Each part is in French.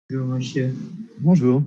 Bonjour, monsieur. Bonjour.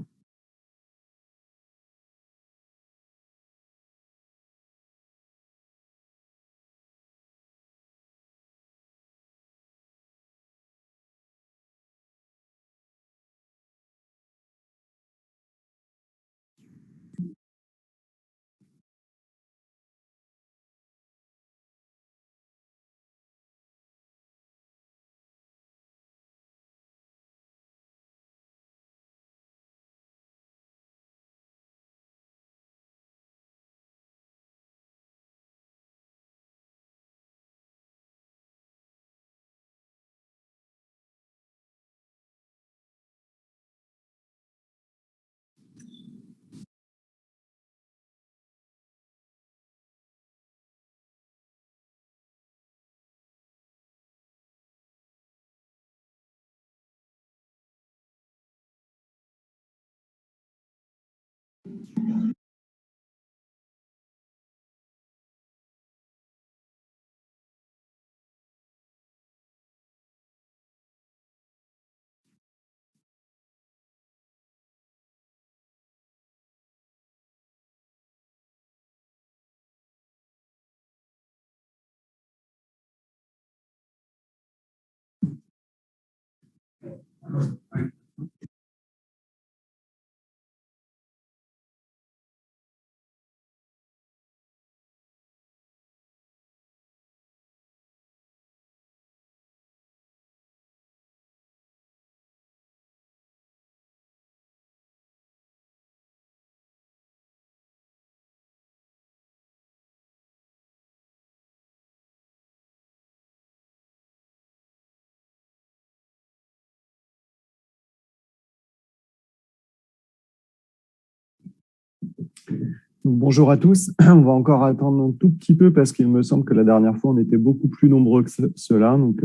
Bonjour à tous. On va encore attendre un tout petit peu parce qu'il me semble que la dernière fois, on était beaucoup plus nombreux que cela. Donc,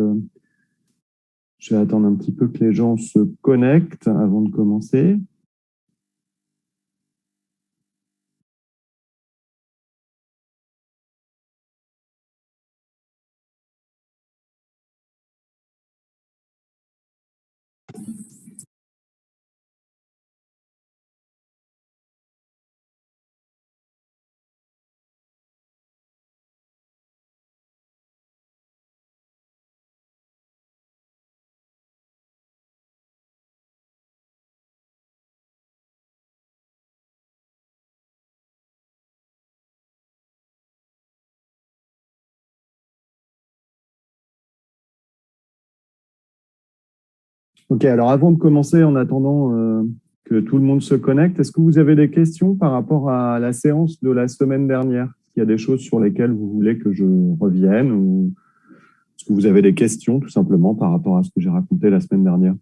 je vais attendre un petit peu que les gens se connectent avant de commencer. OK, alors avant de commencer, en attendant que tout le monde se connecte, est-ce que vous avez des questions par rapport à la séance de la semaine dernière? Est-ce qu'il y a des choses sur lesquelles vous voulez que je revienne ou est-ce que vous avez des questions tout simplement par rapport à ce que j'ai raconté la semaine dernière?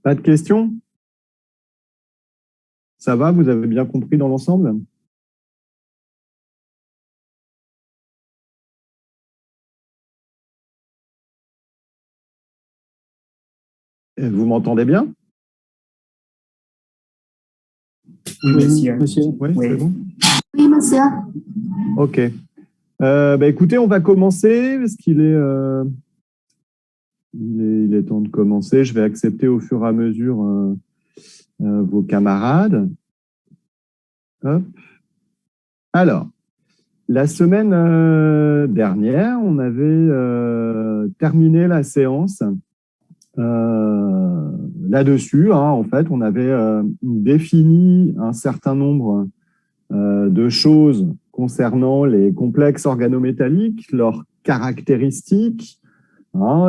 Pas de questions? Ça va? Vous avez bien compris dans l'ensemble? Vous m'entendez bien? Oui, monsieur. Oui, Oui. c'est bon? Oui, monsieur. OK. Écoutez, on va commencer parce il est temps de commencer. Je vais accepter au fur et à mesure vos camarades. Hop. Alors, la semaine dernière, on avait terminé la séance là-dessus. En fait, on avait défini un certain nombre de choses concernant les complexes organométalliques, leurs caractéristiques,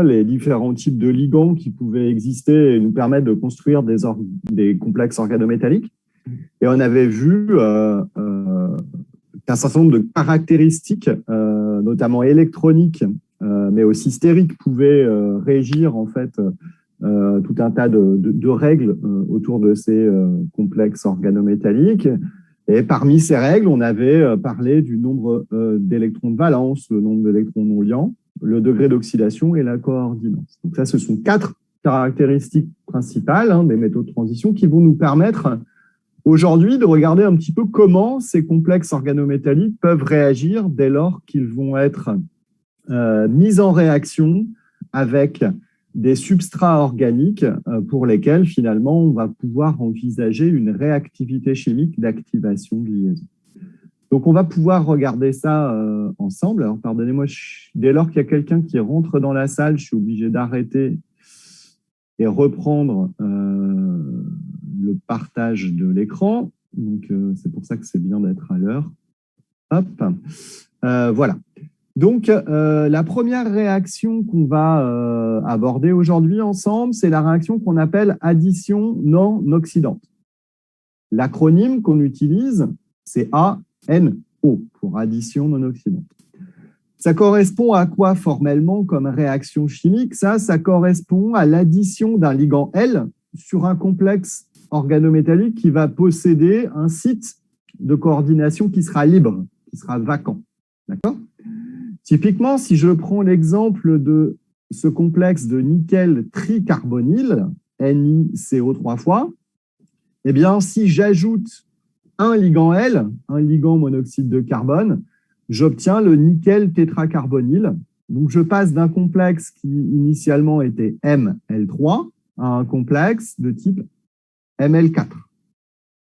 les différents types de ligands qui pouvaient exister et nous permettre de construire des complexes organométalliques. Et on avait vu qu'un certain nombre de caractéristiques, notamment électroniques, mais aussi stériques, pouvaient régir en fait tout un tas de règles autour de ces complexes organométalliques. Et parmi ces règles, on avait parlé du nombre d'électrons de valence, le nombre d'électrons non liants, le degré d'oxydation et la coordinance. Donc ça, ce sont quatre caractéristiques principales des métaux de transition qui vont nous permettre aujourd'hui de regarder un petit peu comment ces complexes organométalliques peuvent réagir dès lors qu'ils vont être mis en réaction avec des substrats organiques pour lesquels finalement on va pouvoir envisager une réactivité chimique d'activation de liaison. Donc on va pouvoir regarder ça ensemble. Alors pardonnez-moi, dès lors qu'il y a quelqu'un qui rentre dans la salle, je suis obligé d'arrêter et reprendre le partage de l'écran. Donc c'est pour ça que c'est bien d'être à l'heure. Hop, voilà. Donc, la première réaction qu'on va aborder aujourd'hui ensemble, c'est la réaction qu'on appelle addition non oxydante. L'acronyme qu'on utilise, c'est ANO, pour addition non oxydante. Ça correspond à quoi formellement comme réaction chimique? Ça correspond à l'addition d'un ligand L sur un complexe organométallique qui va posséder un site de coordination qui sera libre, qui sera vacant. D'accord? Typiquement, si je prends l'exemple de ce complexe de nickel tricarbonyle, NiCO 3 fois, eh bien, si j'ajoute un ligand L, un ligand monoxyde de carbone, j'obtiens le nickel tétracarbonyle. Donc, je passe d'un complexe qui initialement était Ml3 à un complexe de type Ml4.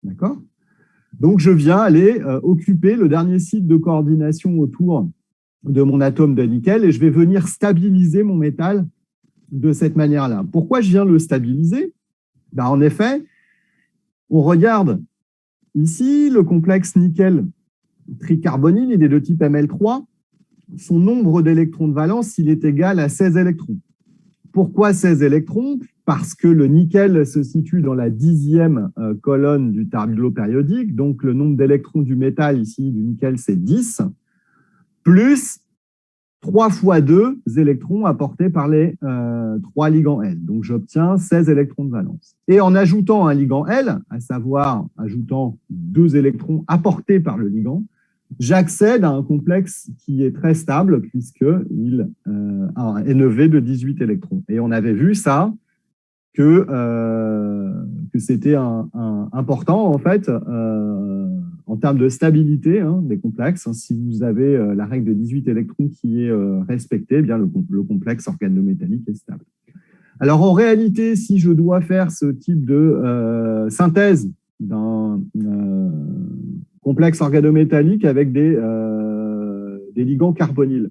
D'accord? Donc, je viens aller occuper le dernier site de coordination autour de mon atome de nickel et je vais venir stabiliser mon métal de cette manière-là. Pourquoi je viens le stabiliser? En effet, on regarde ici le complexe nickel tricarbonyle, il est de type Ml3. Son nombre d'électrons de valence, il est égal à 16 électrons. Pourquoi 16 électrons? Parce que le nickel se situe dans la 10e colonne du tableau périodique, donc le nombre d'électrons du métal ici, du nickel, c'est 10, plus 3 fois 2 électrons apportés par les 3 ligands L. Donc, j'obtiens 16 électrons de valence. Et en ajoutant un ligand L, à savoir ajoutant 2 électrons apportés par le ligand, j'accède à un complexe qui est très stable puisqu'il a un NeV de 18 électrons. Et on avait vu ça, que c'était important en fait en termes de stabilité des complexes. Si vous avez la règle de 18 électrons qui est respectée, eh bien le complexe organométallique est stable. Alors en réalité, si je dois faire ce type de synthèse d'un complexe organométallique avec des ligands carbonyles,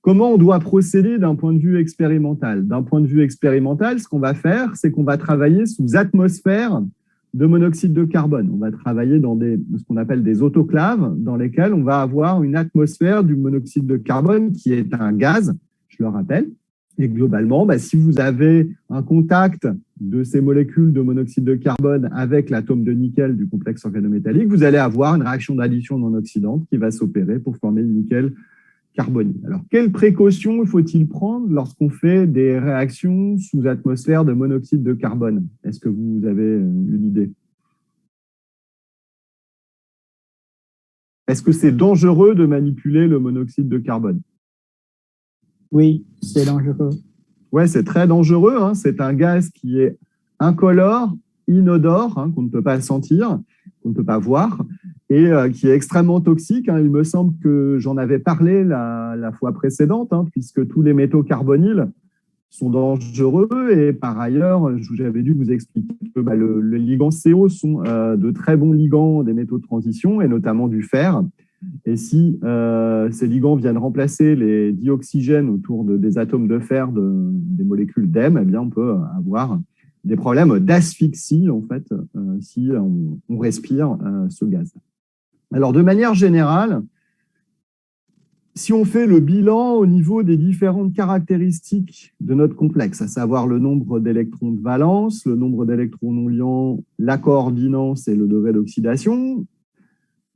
comment on doit procéder d'un point de vue expérimental? D'un point de vue expérimental, ce qu'on va faire, c'est qu'on va travailler sous atmosphère de monoxyde de carbone. On va travailler dans ce qu'on appelle des autoclaves, dans lesquelles on va avoir une atmosphère du monoxyde de carbone qui est un gaz, je le rappelle. Et globalement, si vous avez un contact de ces molécules de monoxyde de carbone avec l'atome de nickel du complexe organométallique, vous allez avoir une réaction d'addition non oxydante qui va s'opérer pour former le nickel carbonyle. Alors, quelles précautions faut-il prendre lorsqu'on fait des réactions sous atmosphère de monoxyde de carbone? Est-ce que vous avez une idée? Est-ce que c'est dangereux de manipuler le monoxyde de carbone? Oui, c'est dangereux. Oui, c'est très dangereux. C'est un gaz qui est incolore, inodore, qu'on ne peut pas sentir, qu'on ne peut pas voir, et qui est extrêmement toxique. Il me semble que j'en avais parlé la fois précédente, puisque tous les métaux carbonyles sont dangereux. Et par ailleurs, j'avais dû vous expliquer que les ligands CO sont de très bons ligands des métaux de transition, et notamment du fer. Et si ces ligands viennent remplacer les dioxygènes autour des atomes de fer des molécules d'M, eh bien, on peut avoir des problèmes d'asphyxie, en fait, si on respire ce gaz. Alors, de manière générale, si on fait le bilan au niveau des différentes caractéristiques de notre complexe, à savoir le nombre d'électrons de valence, le nombre d'électrons non liants, la coordinance et le degré d'oxydation,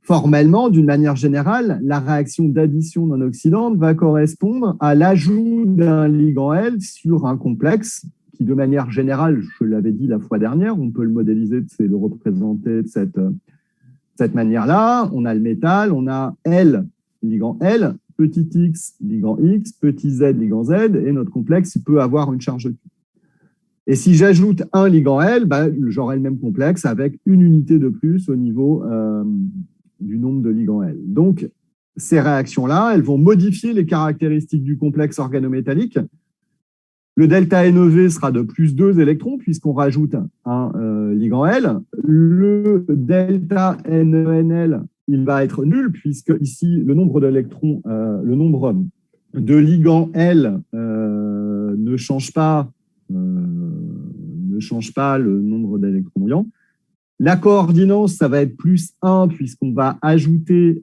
formellement, d'une manière générale, la réaction d'addition non oxydante va correspondre à l'ajout d'un ligand L sur un complexe qui, de manière générale, je l'avais dit la fois dernière, on peut le modéliser, c'est le représenter de cette manière-là. On a le métal, on a L, ligand L, petit x, ligand X, petit z, ligand Z, et notre complexe il peut avoir une charge Q. Et si j'ajoute un ligand L, j'aurai le même complexe avec une unité de plus au niveau du nombre de ligands L. Donc, ces réactions-là, elles vont modifier les caractéristiques du complexe organométallique. Le delta NeV sera de plus 2 électrons puisqu'on rajoute un ligand L. Le delta NeNL, il va être nul puisque ici, le nombre d'électrons, le nombre de ligands L ne change pas le nombre d'électrons brillants. La coordinance, ça va être plus 1 puisqu'on va ajouter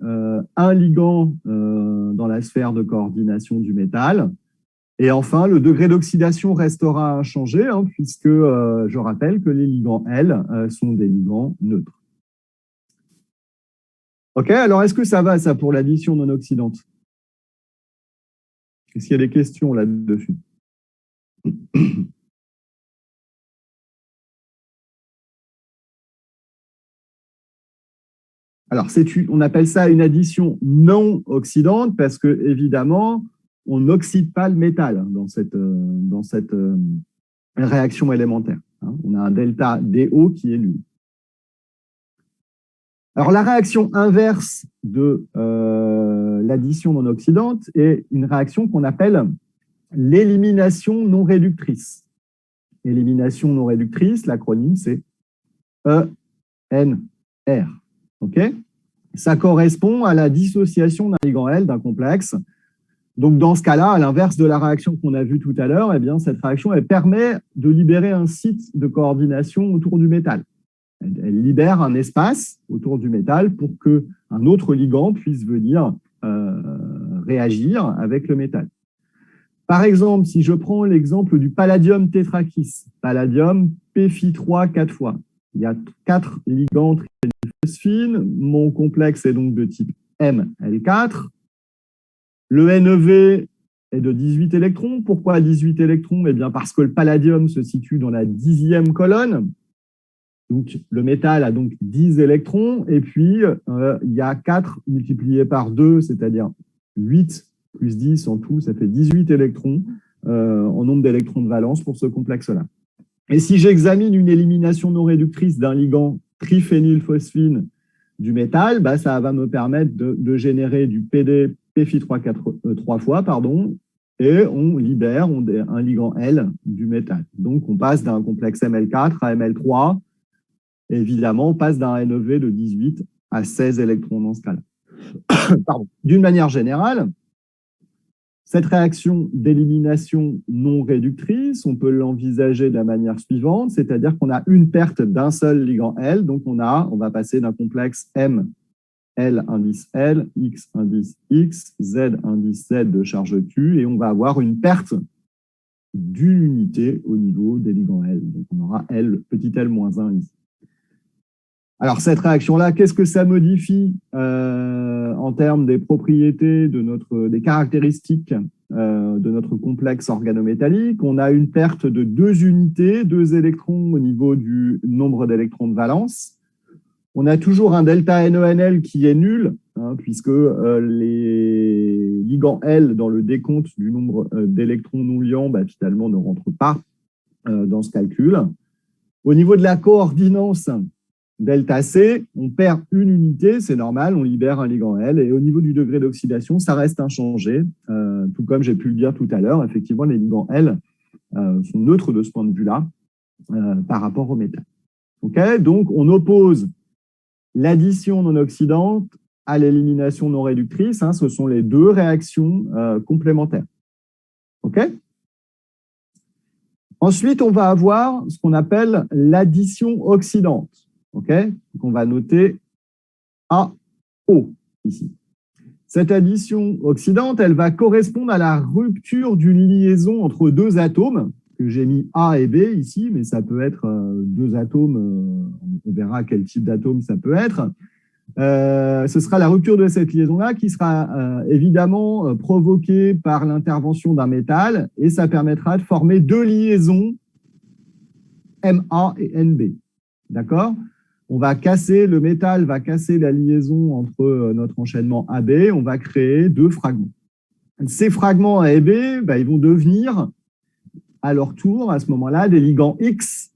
un ligand dans la sphère de coordination du métal. Et enfin, le degré d'oxydation restera inchangé puisque je rappelle que les ligands L sont des ligands neutres. OK, alors est-ce que ça va ça pour l'addition non oxydante? Est-ce qu'il y a des questions là-dessus? Alors, on appelle ça une addition non oxydante parce que, évidemment, on n'oxyde pas le métal dans cette réaction élémentaire. On a un delta DO qui est nul. Alors, la réaction inverse de l'addition non oxydante est une réaction qu'on appelle l'élimination non réductrice. Élimination non réductrice, l'acronyme, c'est ENR. OK? Ça correspond à la dissociation d'un ligand L d'un complexe. Donc, dans ce cas-là, à l'inverse de la réaction qu'on a vue tout à l'heure, eh bien, cette réaction elle permet de libérer un site de coordination autour du métal. Elle libère un espace autour du métal pour qu'un autre ligand puisse venir réagir avec le métal. Par exemple, si je prends l'exemple du palladium tétrakis, palladium Pφ3 4 fois, il y a 4 ligands triphosphine, mon complexe est donc de type ML4. Le NeV est de 18 électrons. Pourquoi 18 électrons? Eh bien parce que le palladium se situe dans la 10e colonne. Donc, le métal a donc 10 électrons. Et puis, il y a 4 multiplié par 2, c'est-à-dire 8 plus 10 en tout, ça fait 18 électrons en nombre d'électrons de valence pour ce complexe-là. Et si j'examine une élimination non réductrice d'un ligand triphénylphosphine du métal, ça va me permettre de générer du PD Pφ3 3 fois, et on libère un ligand L du métal. Donc, on passe d'un complexe ML4 à ML3. Évidemment, on passe d'un NeV de 18 à 16 électrons dans ce cas-là. D'une manière générale, cette réaction d'élimination non réductrice, on peut l'envisager de la manière suivante, c'est-à-dire qu'on a une perte d'un seul ligand L, donc on va passer d'un complexe M, L indice L, X indice X, Z indice Z de charge Q, et on va avoir une perte d'une unité au niveau des ligands L. Donc on aura L, petit l moins 1 ici. Alors, cette réaction-là, qu'est-ce que ça modifie en termes des propriétés des caractéristiques de notre complexe organométallique? On a une perte de 2 unités, 2 électrons au niveau du nombre d'électrons de valence. On a toujours un delta NeNL qui est nul, puisque les ligands L dans le décompte du nombre d'électrons non liants, finalement, ne rentrent pas dans ce calcul. Au niveau de la coordinance, delta C, on perd une unité, c'est normal, on libère un ligand L. Et au niveau du degré d'oxydation, ça reste inchangé. Tout comme j'ai pu le dire tout à l'heure, effectivement, les ligands L sont neutres de ce point de vue-là par rapport au métal. Okay, donc, on oppose l'addition non oxydante à l'élimination non réductrice. Ce sont les deux réactions complémentaires. OK ? Ensuite, on va avoir ce qu'on appelle l'addition oxydante. Okay, donc on va noter AO ici. Cette addition oxydante, elle va correspondre à la rupture d'une liaison entre 2 atomes, que j'ai mis A et B ici, mais ça peut être 2 atomes, on verra quel type d'atome ça peut être. Ce sera la rupture de cette liaison-là qui sera évidemment provoquée par l'intervention d'un métal, et ça permettra de former 2 liaisons MA et NB. D'accord ? Le métal va casser la liaison entre notre enchaînement AB, on va créer 2 fragments. Ces fragments A et B, ils vont devenir à leur tour, à ce moment-là, des ligands X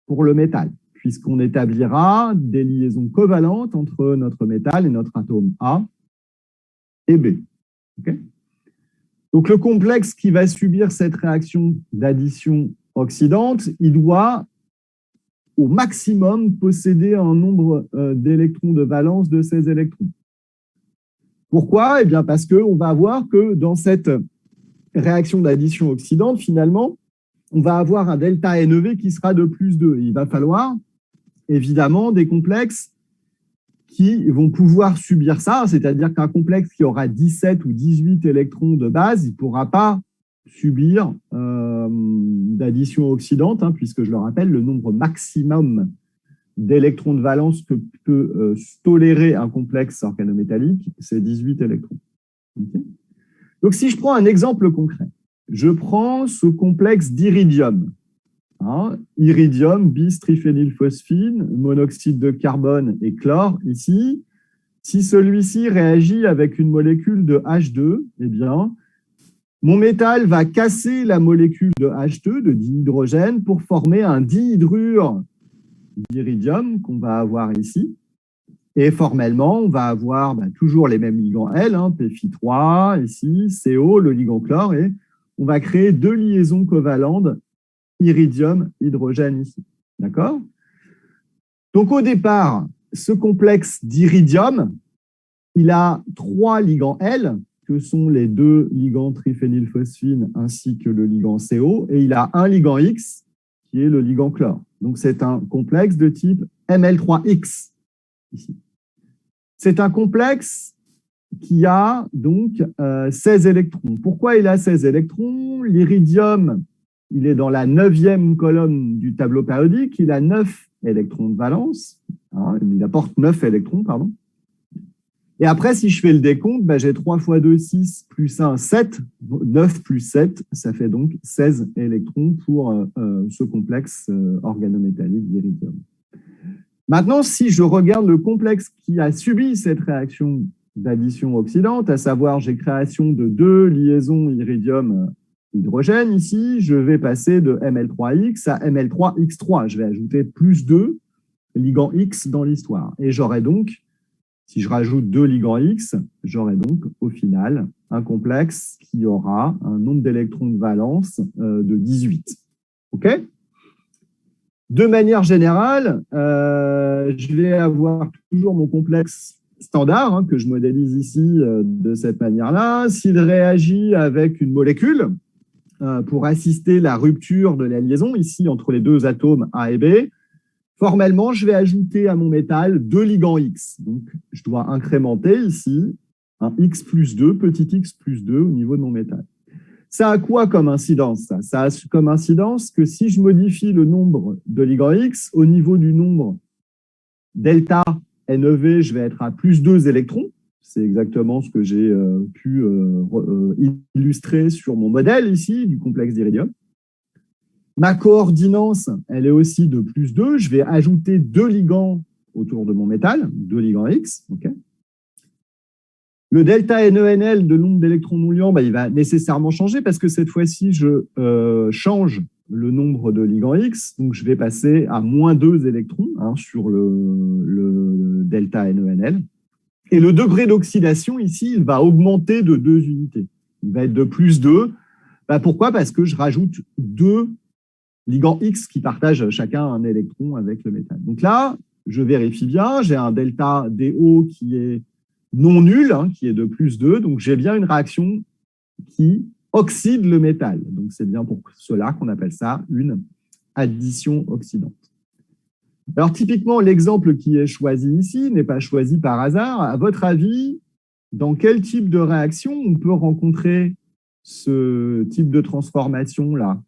pour le métal, puisqu'on établira des liaisons covalentes entre notre métal et notre atome A et B. Okay. Donc, le complexe qui va subir cette réaction d'addition oxydante, il doit au maximum posséder un nombre d'électrons de valence de ces électrons. Pourquoi? Eh bien, parce qu'on va voir que dans cette réaction d'addition oxydante, finalement, on va avoir un delta NEV qui sera de plus 2. Il va falloir, évidemment, des complexes qui vont pouvoir subir ça, c'est-à-dire qu'un complexe qui aura 17 ou 18 électrons de base, il ne pourra pas subir d'addition oxydante, hein, puisque, je le rappelle, le nombre maximum d'électrons de valence que peut tolérer un complexe organométallique, c'est 18 électrons. Okay. Donc, si je prends un exemple concret, je prends ce complexe d'iridium. Hein, iridium, bis, triphénylphosphine, monoxyde de carbone et chlore, ici. Si celui-ci réagit avec une molécule de H2, eh bien, mon métal va casser la molécule de H2, de dihydrogène, pour former un dihydrure d'iridium qu'on va avoir ici. Et formellement, on va avoir toujours les mêmes ligands L, hein, Pφ3, ici, CO, le ligand chlore, et on va créer deux liaisons covalentes iridium, hydrogène ici. D'accord? Donc, au départ, ce complexe d'iridium, il a 3 ligands L, que sont les 2 ligands triphénylphosphine ainsi que le ligand CO, et il a un ligand X, qui est le ligand chlore. Donc, c'est un complexe de type Ml3X, ici. C'est un complexe qui a donc 16 électrons. Pourquoi il a 16 électrons? L'iridium, il est dans la 9e colonne du tableau périodique, il a 9 électrons de valence, hein, il apporte 9 électrons, pardon. Et après, si je fais le décompte, j'ai 3 fois 2, 6, plus 1, 7, 9 plus 7, ça fait donc 16 électrons pour ce complexe organométallique d'iridium. Maintenant, si je regarde le complexe qui a subi cette réaction d'addition oxydante, à savoir j'ai création de 2 liaisons iridium-hydrogène ici, je vais passer de Ml3X à Ml3X3. Je vais ajouter plus 2 ligands X dans l'histoire. Et j'aurai donc, si je rajoute 2 ligands X, j'aurai donc au final un complexe qui aura un nombre d'électrons de valence de 18. OK ? De manière générale, je vais avoir toujours mon complexe standard, hein, que je modélise ici de cette manière-là. S'il réagit avec une molécule pour assister la rupture de la liaison, ici entre les deux atomes A et B, formellement, je vais ajouter à mon métal 2 ligands X. Donc, je dois incrémenter ici un X plus 2, petit x plus 2 au niveau de mon métal. Ça a quoi comme incidence, ça? Ça a comme incidence que si je modifie le nombre de ligands X, au niveau du nombre delta NEV, je vais être à plus 2 électrons. C'est exactement ce que j'ai pu illustrer sur mon modèle ici, du complexe d'iridium. Ma coordinance, elle est aussi de plus 2. Je vais ajouter 2 ligands autour de mon métal, 2 ligands X. Okay. Le delta NENL de nombre d'électrons non liants, il va nécessairement changer parce que cette fois-ci, je change le nombre de ligands X. Donc, je vais passer à moins 2 électrons sur le delta NENL. Et le degré d'oxydation, ici, il va augmenter de 2 unités. Il va être de plus 2. Pourquoi? Parce que je rajoute 2 ligands X qui partagent chacun un électron avec le métal. Donc là, je vérifie bien, j'ai un delta DO qui est non nul, qui est de plus 2, donc j'ai bien une réaction qui oxyde le métal. Donc c'est bien pour cela qu'on appelle ça une addition oxydante. Alors typiquement, l'exemple qui est choisi ici n'est pas choisi par hasard. À votre avis, dans quel type de réaction on peut rencontrer ce type de transformation-là,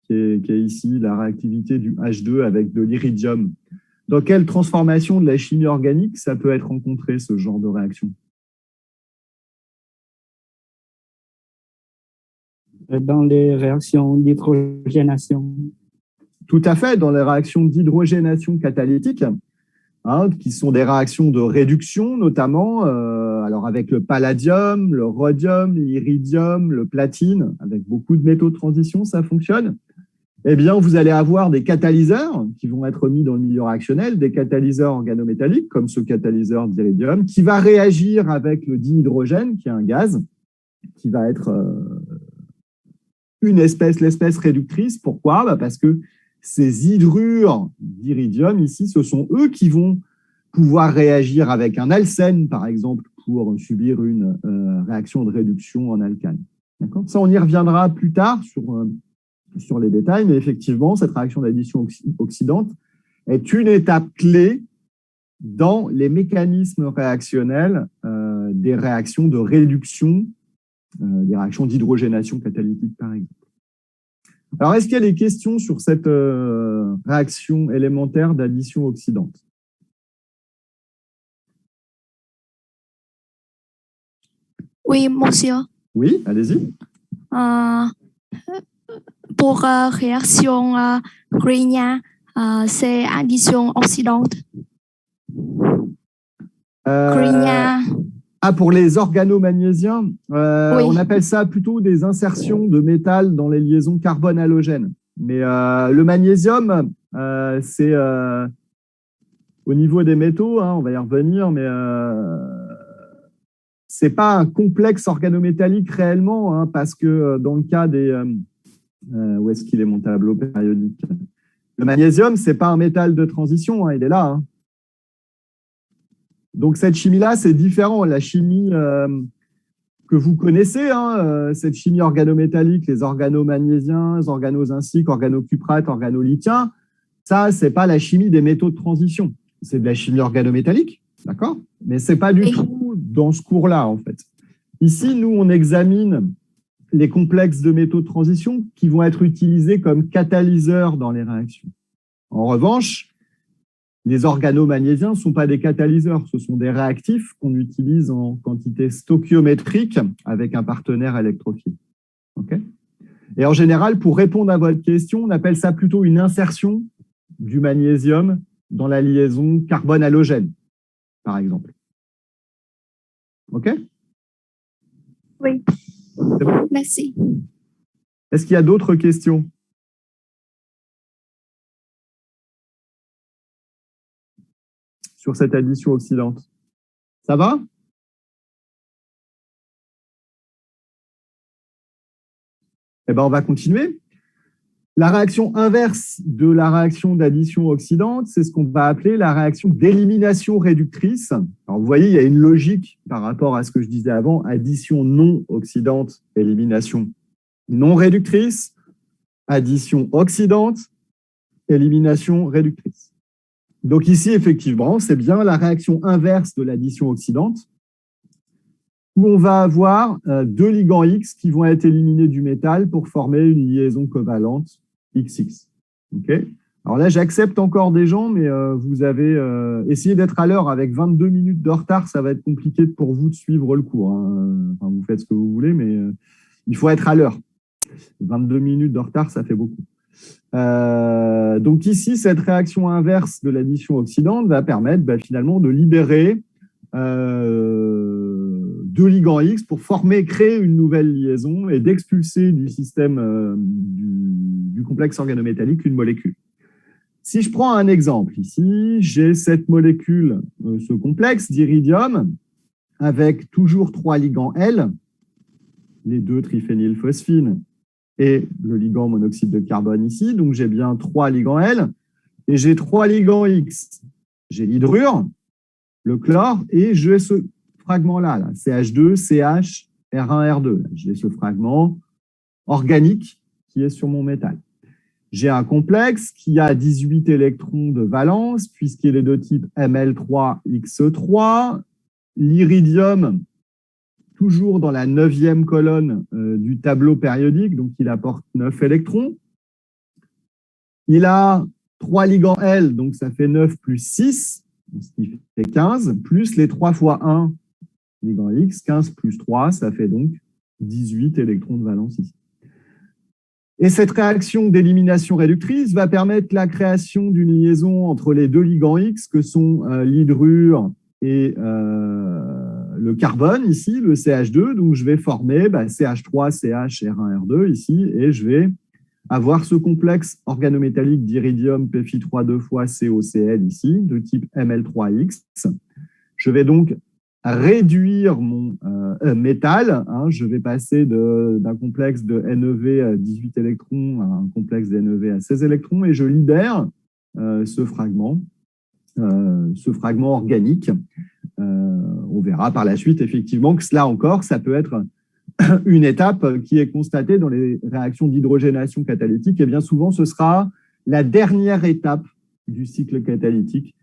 qui est ici la réactivité du H2 avec de l'iridium? Dans quelle transformation de la chimie organique ça peut être rencontré, ce genre de réaction? Dans les réactions d'hydrogénation. Tout à fait, dans les réactions d'hydrogénation catalytique. hein, qui sont des réactions de réduction, notamment alors avec le palladium, le rhodium, l'iridium, le platine, avec beaucoup de métaux de transition, ça fonctionne. Eh bien, vous allez avoir des catalyseurs qui vont être mis dans le milieu réactionnel, des catalyseurs organométalliques, comme ce catalyseur d'iridium, qui va réagir avec le dihydrogène, qui est un gaz, qui va être l'espèce réductrice. Pourquoi? Parce que ces hydrures d'iridium, ici, ce sont eux qui vont pouvoir réagir avec un alcène, par exemple, pour subir une réaction de réduction en alcane. Ça, on y reviendra plus tard sur les détails, mais effectivement, cette réaction d'addition oxydante est une étape clé dans les mécanismes réactionnels des réactions de réduction, des réactions d'hydrogénation catalytique, par exemple. Alors, est-ce qu'il y a des questions sur cette réaction élémentaire d'addition oxydante? Oui, monsieur. Oui, allez-y. Pour réaction Grignard, c'est addition oxydante. Grignard. Pour les organomagnésiens, Oui. On appelle ça plutôt des insertions de métal dans les liaisons carbone-halogène. Mais le magnésium, c'est au niveau des métaux, hein, on va y revenir, mais ce n'est pas un complexe organométallique réellement, hein, parce que dans le cas des... où est-ce qu'il est mon tableau périodique? Le magnésium, ce n'est pas un métal de transition, hein, il est là. Hein. Donc, cette chimie-là, c'est différent. La chimie que vous connaissez, hein, cette chimie organométallique, les organomagnésiens, les organozinciques, organocuprates, organolithiens, ça, ce n'est pas la chimie des métaux de transition. C'est de la chimie organométallique, d'accord? Mais ce n'est pas du tout dans ce cours-là, en fait. Ici, nous, on examine les complexes de métaux de transition qui vont être utilisés comme catalyseurs dans les réactions. En revanche, les organomagnésiens ne sont pas des catalyseurs, ce sont des réactifs qu'on utilise en quantité stoichiométrique avec un partenaire électrophile. Okay? Et en général, pour répondre à votre question, on appelle ça plutôt une insertion du magnésium dans la liaison carbone-halogène, par exemple. OK? Oui. C'est bon? Merci. Est-ce qu'il y a d'autres questions? Sur cette addition oxydante. Ça va? Eh bien, on va continuer. La réaction inverse de la réaction d'addition oxydante, c'est ce qu'on va appeler la réaction d'élimination réductrice. Alors, vous voyez, il y a une logique par rapport à ce que je disais avant, addition non oxydante, élimination non réductrice, addition oxydante, élimination réductrice. Donc ici, effectivement, c'est bien la réaction inverse de l'addition oxydante où on va avoir deux ligands X qui vont être éliminés du métal pour former une liaison covalente XX. Okay. Alors là, j'accepte encore des gens, mais vous avez essayé d'être à l'heure avec 22 minutes de retard, ça va être compliqué pour vous de suivre le cours. Hein. Enfin, vous faites ce que vous voulez, mais il faut être à l'heure. 22 minutes de retard, ça fait beaucoup. Donc ici, cette réaction inverse de l'addition oxydante va permettre finalement de libérer deux ligands X pour créer une nouvelle liaison et d'expulser du système du complexe organométallique une molécule. Si je prends un exemple, ici, j'ai cette molécule, ce complexe d'iridium, avec toujours 3 ligands L, les 2 triphénylphosphines et le ligand monoxyde de carbone ici. Donc, j'ai bien 3 ligands L et j'ai 3 ligands X. J'ai l'hydrure, le chlore et j'ai ce fragment-là, CH2, CH, R1, R2. J'ai ce fragment organique qui est sur mon métal. J'ai un complexe qui a 18 électrons de valence puisqu'il est de type Ml3XE3. L'iridium, toujours dans la 9e colonne du tableau périodique, donc il apporte 9 électrons. Il a 3 ligands L, donc ça fait 9 plus 6, ce qui fait 15, plus les 3 fois 1 ligands X, 15 plus 3, ça fait donc 18 électrons de valence ici. Et cette réaction d'élimination réductrice va permettre la création d'une liaison entre les deux ligands X que sont l'hydrure et le carbone ici, le CH2. Donc, je vais former CH3, CH, R1, R2 ici et je vais avoir ce complexe organométallique d'iridium Pfi3 2 fois COCl ici, de type Ml3X. Je vais donc réduire mon métal. Je vais passer d'un complexe de NeV à 18 électrons à un complexe de NeV à 16 électrons et je libère ce fragment organique. On verra par la suite effectivement que cela encore, ça peut être une étape qui est constatée dans les réactions d'hydrogénation catalytique. Et bien souvent, ce sera la dernière étape du cycle catalytique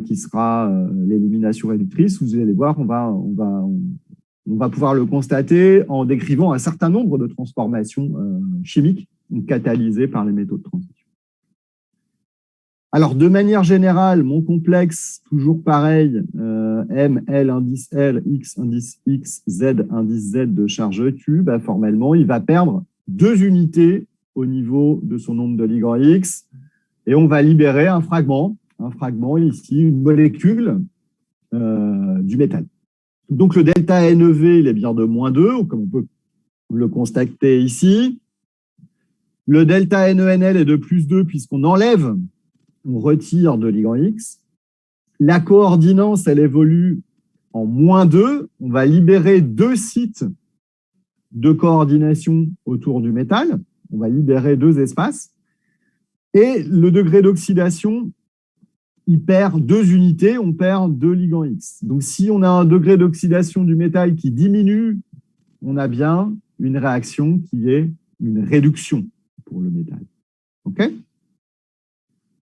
qui sera l'élimination réductrice. Vous allez voir, on va pouvoir le constater en décrivant un certain nombre de transformations chimiques catalysées par les métaux de transition. Alors, de manière générale, mon complexe, toujours pareil, M, L, indice L, X, indice X, Z, indice Z de charge Q, formellement, il va perdre 2 unités au niveau de son nombre de ligands X et on va libérer un fragment ici, une molécule du métal. Donc, le delta NeV, il est bien de -2, comme on peut le constater ici. Le delta NeNL est de +2 puisqu'on enlève, on retire de ligand X. La coordinance, elle évolue en -2. On va libérer 2 sites de coordination autour du métal. On va libérer 2 espaces. Et le degré d'oxydation, il perd 2 unités, on perd 2 ligands X. Donc, si on a un degré d'oxydation du métal qui diminue, on a bien une réaction qui est une réduction pour le métal. OK ?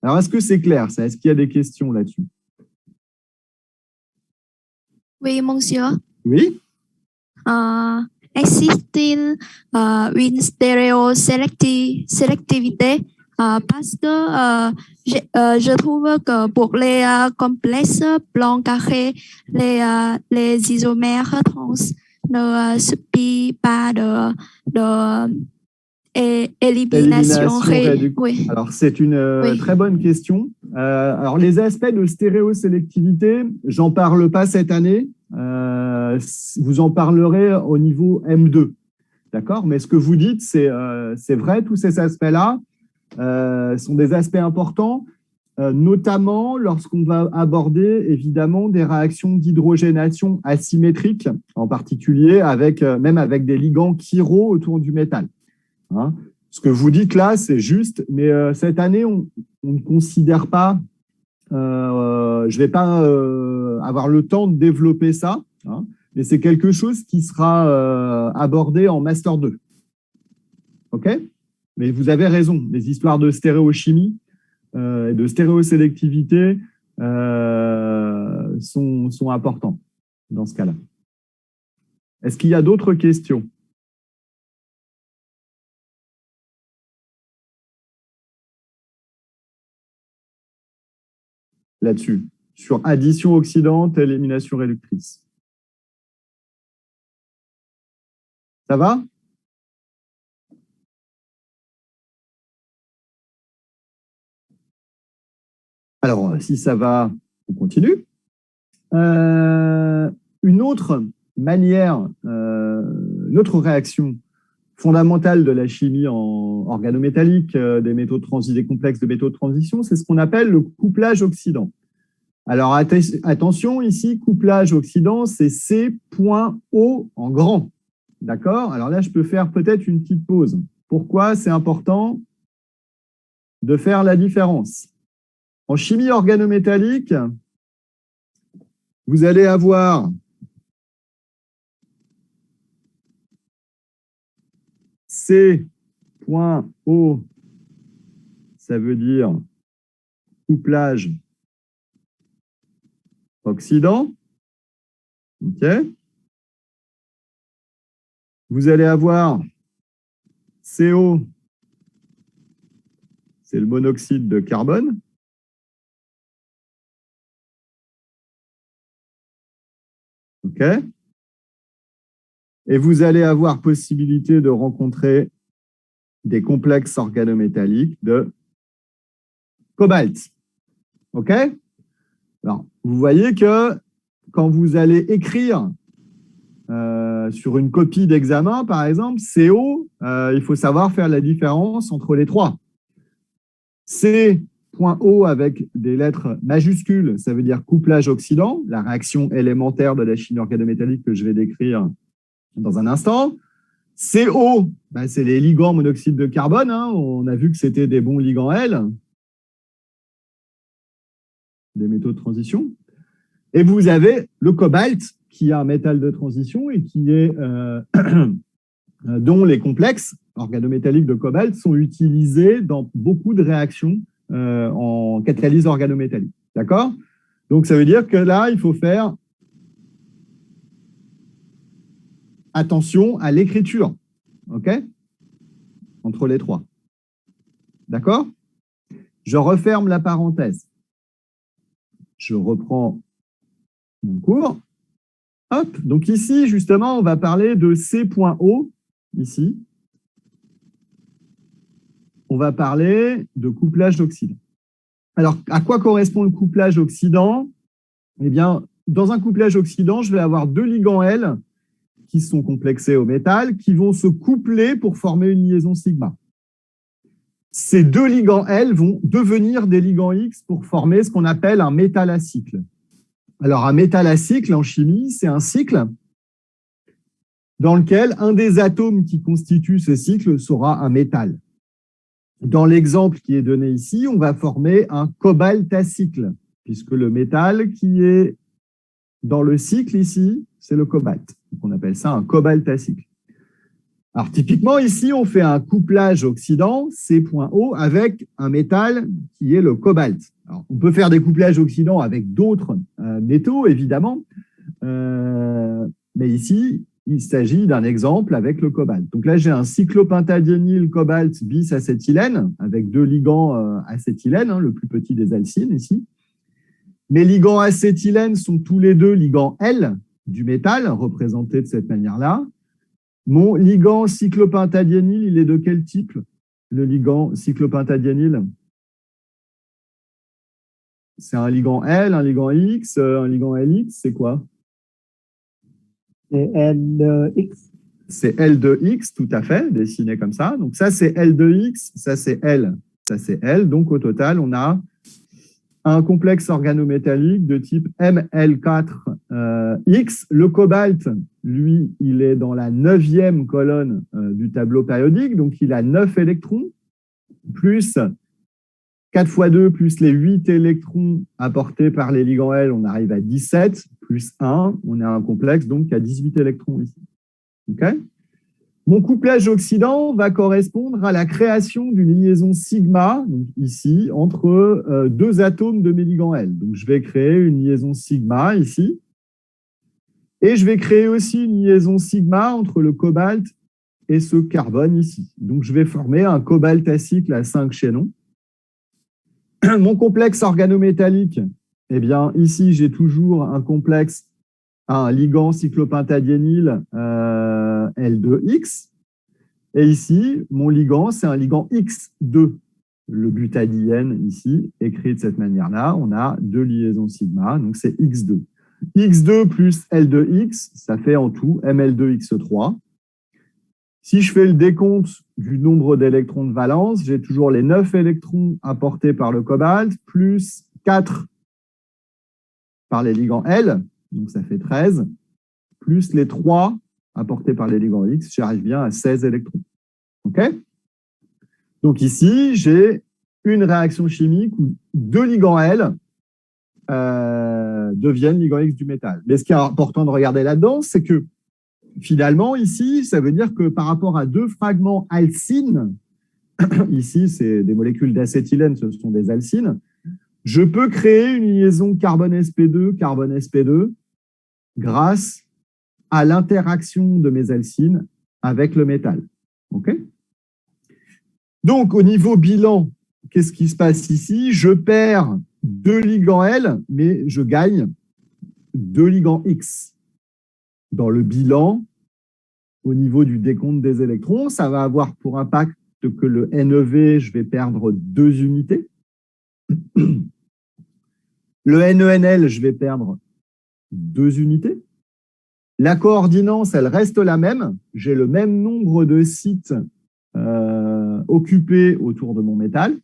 Alors, est-ce que c'est clair, ça? Est-ce qu'il y a des questions là-dessus? Oui, monsieur. Oui? Existe-t-il une stéréoselectivité parce que je trouve que pour les complexes blancs carrés, les isomères trans ne subissent pas de élimination réductrice. Oui. Alors, c'est une très bonne question. Alors, les aspects de stéréosélectivité, j'en parle pas cette année. Vous en parlerez au niveau M2. D'accord? Mais ce que vous dites, c'est vrai, tous ces aspects-là sont des aspects importants, notamment lorsqu'on va aborder évidemment des réactions d'hydrogénation asymétriques, en particulier même avec des ligands chiro autour du métal. Ce que vous dites là, c'est juste, mais cette année, on ne considère pas, je ne vais pas avoir le temps de développer ça, mais c'est quelque chose qui sera abordé en Master 2. OK? Mais vous avez raison, les histoires de stéréochimie et de stéréosélectivité sont importantes dans ce cas-là. Est-ce qu'il y a d'autres questions? Là-dessus, sur addition oxydante, élimination réductrice. Ça va? Alors, si ça va, on continue. Une autre manière, une autre réaction fondamentale de la chimie organométallique, des complexes de métaux de transition, c'est ce qu'on appelle le couplage oxydant. Alors, attention, ici, couplage oxydant, c'est C.O en grand. D'accord? Alors là, je peux faire peut-être une petite pause. Pourquoi c'est important de faire la différence? En chimie organométallique, vous allez avoir C.O, ça veut dire couplage oxydant. OK. Vous allez avoir CO, c'est le monoxyde de carbone. OK. Et vous allez avoir possibilité de rencontrer des complexes organométalliques de cobalt. OK? Alors, vous voyez que quand vous allez écrire sur une copie d'examen, par exemple, CO, il faut savoir faire la différence entre les trois. C.O avec des lettres majuscules, ça veut dire couplage oxydant, la réaction élémentaire de la chimie organométallique que je vais décrire dans un instant. CO, c'est les ligands monoxyde de carbone. Hein. On a vu que c'était des bons ligands L, des métaux de transition. Et vous avez le cobalt, qui est un métal de transition et qui est dont les complexes organométalliques de cobalt sont utilisés dans beaucoup de réactions en catalyse organométallique. D'accord? Donc, ça veut dire que là, il faut faire attention à l'écriture, OK? Entre les trois. D'accord? Je referme la parenthèse. Je reprends mon cours. Hop, donc ici, justement, on va parler de C.O, ici. On va parler de couplage oxydant. Alors, à quoi correspond le couplage oxydant? Eh bien, dans un couplage oxydant, je vais avoir deux ligands L qui sont complexés au métal, qui vont se coupler pour former une liaison sigma. Ces deux ligands L vont devenir des ligands X pour former ce qu'on appelle un métal à cycle. Alors, un métal à cycle en chimie, c'est un cycle dans lequel un des atomes qui constitue ce cycle sera un métal. Dans l'exemple qui est donné ici, on va former un cobalt à cycle, puisque le métal qui est dans le cycle ici, c'est le cobalt. Donc, on appelle ça un cobalt à cycle. Alors, typiquement, ici, on fait un couplage oxydant, C.O, avec un métal qui est le cobalt. Alors, on peut faire des couplages oxydants avec d'autres métaux, évidemment, mais ici, il s'agit d'un exemple avec le cobalt. Donc là, j'ai un cyclopentadiényl cobalt bis acétylène, avec deux ligands acétylène, hein, le plus petit des alcynes ici. Mes ligands acétylène sont tous les deux ligands L du métal, représentés de cette manière-là. Mon ligand cyclopentadiényl, il est de quel type? Le ligand cyclopentadiényl, c'est un ligand L, un ligand X, un ligand LX, c'est quoi? C'est L2X. C'est L2X, tout à fait, dessiné comme ça. Donc ça, c'est L2X, ça, c'est L. Ça, c'est L. Donc au total, on a un complexe organométallique de type ML4X. Le cobalt, lui, il est dans la 9e colonne du tableau périodique, donc il a 9 électrons, plus 4 fois 2, plus les 8 électrons apportés par les ligands L, on arrive à 17, plus 1, on a un complexe donc qui a 18 électrons ici. Okay? Mon couplage oxydant va correspondre à la création d'une liaison sigma, donc ici, entre deux atomes de mes ligands L. Donc, je vais créer une liaison sigma ici. Et je vais créer aussi une liaison sigma entre le cobalt et ce carbone ici. Donc, je vais former un cobalt à cycle à 5 chaînons. Mon complexe organométallique, eh bien, ici, j'ai toujours un complexe, un ligand cyclopentadiényl L2X. Et ici, mon ligand, c'est un ligand X2. Le butadiène, ici, écrit de cette manière-là, on a deux liaisons sigma, donc c'est X2. X2 plus L2X, ça fait en tout Ml2X3. Si je fais le décompte du nombre d'électrons de valence, j'ai toujours les 9 électrons apportés par le cobalt, plus 4 par les ligands L, donc ça fait 13, plus les 3 apportés par les ligands X, j'arrive bien à 16 électrons. OK? Donc ici, j'ai une réaction chimique où deux ligands L deviennent ligands X du métal. Mais ce qui est important de regarder là-dedans, c'est que finalement, ici, ça veut dire que par rapport à deux fragments alcynes, ici, c'est des molécules d'acétylène, ce sont des alcynes, je peux créer une liaison carbone-sp2, carbone-sp2 grâce à l'interaction de mes alcynes avec le métal. OK? Donc, au niveau bilan, qu'est-ce qui se passe ici? Je perds deux ligands L, mais je gagne deux ligands X. Dans le bilan, au niveau du décompte des électrons, ça va avoir pour impact que le NEV, je vais perdre 2 unités. Le NENL, je vais perdre 2 unités. La coordinance, elle reste la même. J'ai le même nombre de sites occupés autour de mon métal.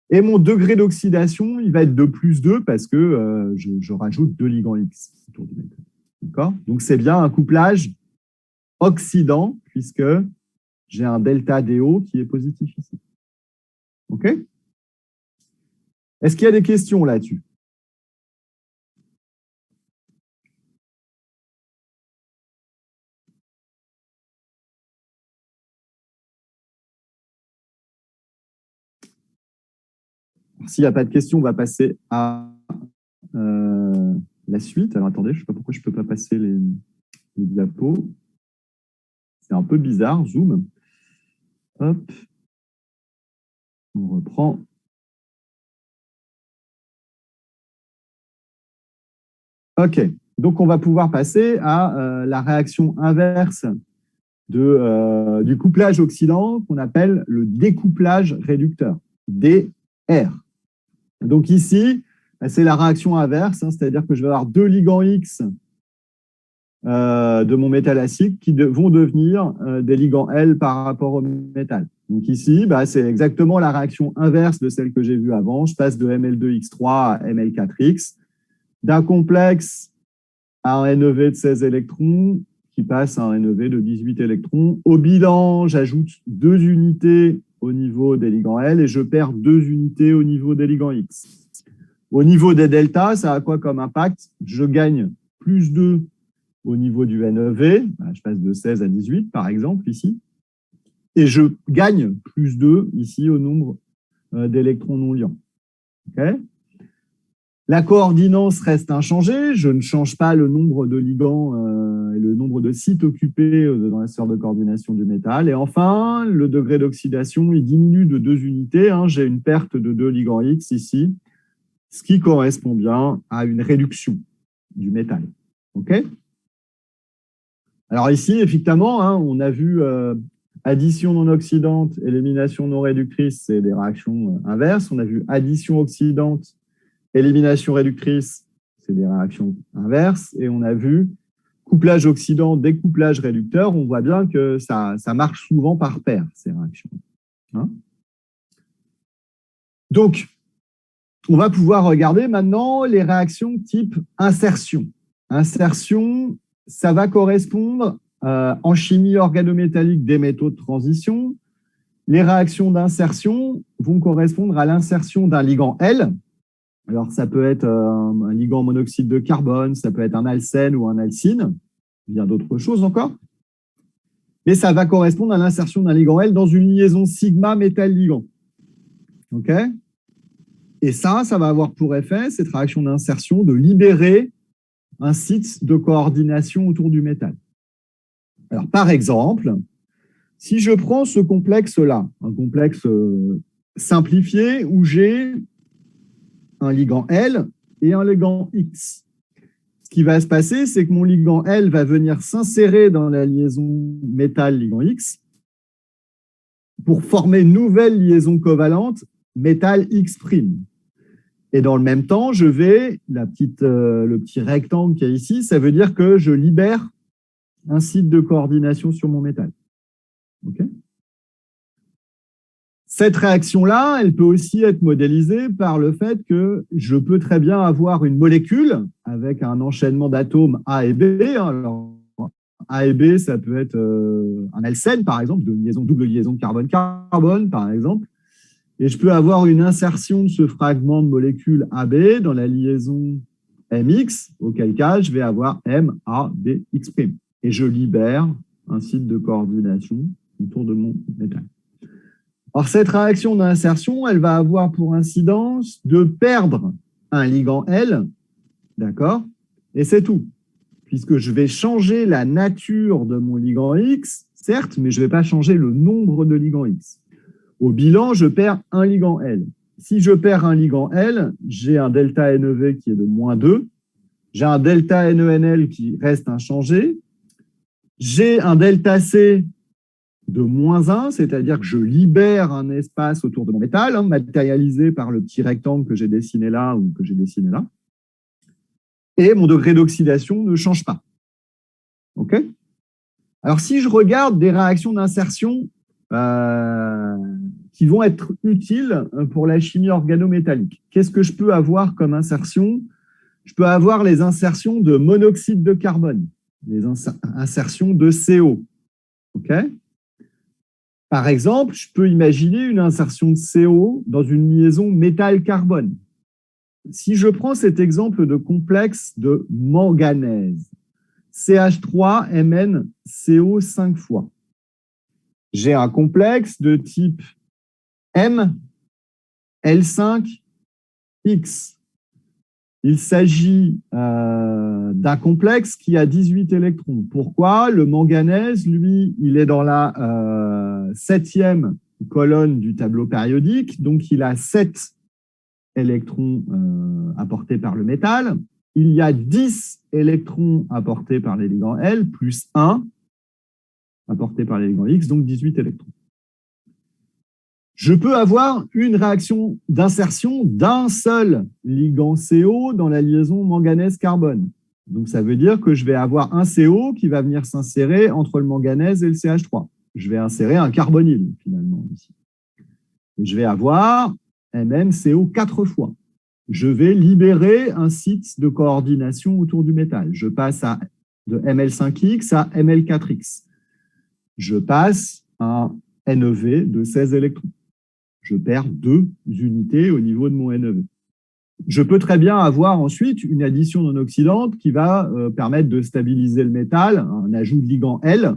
Et mon degré d'oxydation, il va être de +2 parce que je rajoute 2 ligands X autour du métal. D'accord ? Donc, c'est bien un couplage oxydant puisque j'ai un delta DO qui est positif ici. OK ? Est-ce qu'il y a des questions là-dessus ? S'il n'y a pas de questions, on va passer à la suite. Alors, attendez, je ne sais pas pourquoi je ne peux pas passer les diapos. C'est un peu bizarre, Zoom. Hop. On reprend. OK. Donc, on va pouvoir passer à la réaction inverse du couplage oxydant qu'on appelle le découplage réducteur, DR. Donc ici, c'est la réaction inverse, hein, c'est-à-dire que je vais avoir 2 ligands X de mon métal acide qui vont devenir des ligands L par rapport au métal. Donc ici, c'est exactement la réaction inverse de celle que j'ai vue avant. Je passe de Ml2X3 à Ml4X, d'un complexe à un NEV de 16 électrons qui passe à un NEV de 18 électrons. Au bilan, j'ajoute 2 unités au niveau des ligands L et je perds 2 unités au niveau des ligands X. Au niveau des deltas, ça a quoi comme impact? Je gagne +2 au niveau du NEV, je passe de 16 à 18 par exemple ici, et je gagne +2 ici au nombre d'électrons non liants. Okay. La coordinance reste inchangée, je ne change pas le nombre de ligands et le nombre de sites occupés dans la sphère de coordination du métal. Et enfin, le degré d'oxydation, il diminue de 2 unités. J'ai une perte de 2 ligands X ici, ce qui correspond bien à une réduction du métal. OK ? Alors ici, effectivement, on a vu addition non oxydante, élimination non réductrice, c'est des réactions inverses. On a vu addition oxydante, élimination réductrice, c'est des réactions inverses. Et on a vu couplage oxydant, découplage réducteur. On voit bien que ça marche souvent par paire, ces réactions. Donc, on va pouvoir regarder maintenant les réactions type insertion. Insertion, ça va correspondre en chimie organométallique des métaux de transition. Les réactions d'insertion vont correspondre à l'insertion d'un ligand L. Alors, ça peut être un ligand monoxyde de carbone, ça peut être un alcène ou un alcyne, bien d'autres choses encore. Mais ça va correspondre à l'insertion d'un ligand L dans une liaison sigma métal-ligand. OK ? Et ça va avoir pour effet, cette réaction d'insertion, de libérer un site de coordination autour du métal. Alors, par exemple, si je prends ce complexe-là, un complexe simplifié où j'ai un ligand L et un ligand X. Ce qui va se passer, c'est que mon ligand L va venir s'insérer dans la liaison métal-ligand X pour former une nouvelle liaison covalente métal-X'. Et dans le même temps, je vais, le petit rectangle qu'il y a ici, ça veut dire que je libère un site de coordination sur mon métal. OK ? Cette réaction-là, elle peut aussi être modélisée par le fait que je peux très bien avoir une molécule avec un enchaînement d'atomes A et B. Alors, A et B, ça peut être un alcène, par exemple, double liaison carbone-carbone, par exemple. Et je peux avoir une insertion de ce fragment de molécule AB dans la liaison MX, auquel cas, je vais avoir MABX'. Et je libère un site de coordination autour de mon métal. Alors, cette réaction d'insertion, elle va avoir pour incidence de perdre un ligand L, d'accord? Et c'est tout, puisque je vais changer la nature de mon ligand X, certes, mais je ne vais pas changer le nombre de ligands X. Au bilan, je perds un ligand L. Si je perds un ligand L, j'ai un delta NEV qui est de -2, j'ai un delta NENL qui reste inchangé, j'ai un delta C de -1, c'est-à-dire que je libère un espace autour de mon métal, hein, matérialisé par le petit rectangle que j'ai dessiné là ou que j'ai dessiné là. Et mon degré d'oxydation ne change pas. OK? Alors, si je regarde des réactions d'insertion qui vont être utiles pour la chimie organométallique, qu'est-ce que je peux avoir comme insertion? Je peux avoir les insertions de monoxyde de carbone, les insertions de CO. OK? Par exemple, je peux imaginer une insertion de CO dans une liaison métal-carbone. Si je prends cet exemple de complexe de manganèse, CH3MnCO 5 fois, j'ai un complexe de type ML5X. Il s'agit d'un complexe qui a 18 électrons. Pourquoi? Le manganèse, lui, il est dans la 7e colonne du tableau périodique, donc il a 7 électrons apportés par le métal. Il y a 10 électrons apportés par les ligands L, plus 1 apporté par les ligands X, donc 18 électrons. Je peux avoir une réaction d'insertion d'un seul ligand CO dans la liaison manganèse-carbone. Donc, ça veut dire que je vais avoir un CO qui va venir s'insérer entre le manganèse et le CH3. Je vais insérer un carbonyle, finalement, ici. Et je vais avoir MnCO 4 fois. Je vais libérer un site de coordination autour du métal. Je passe de ML5X à ML4X. Je passe à un NeV de 16 électrons. Je perds 2 unités au niveau de mon NeV. Je peux très bien avoir ensuite une addition non oxydante qui va permettre de stabiliser le métal, un ajout de ligand L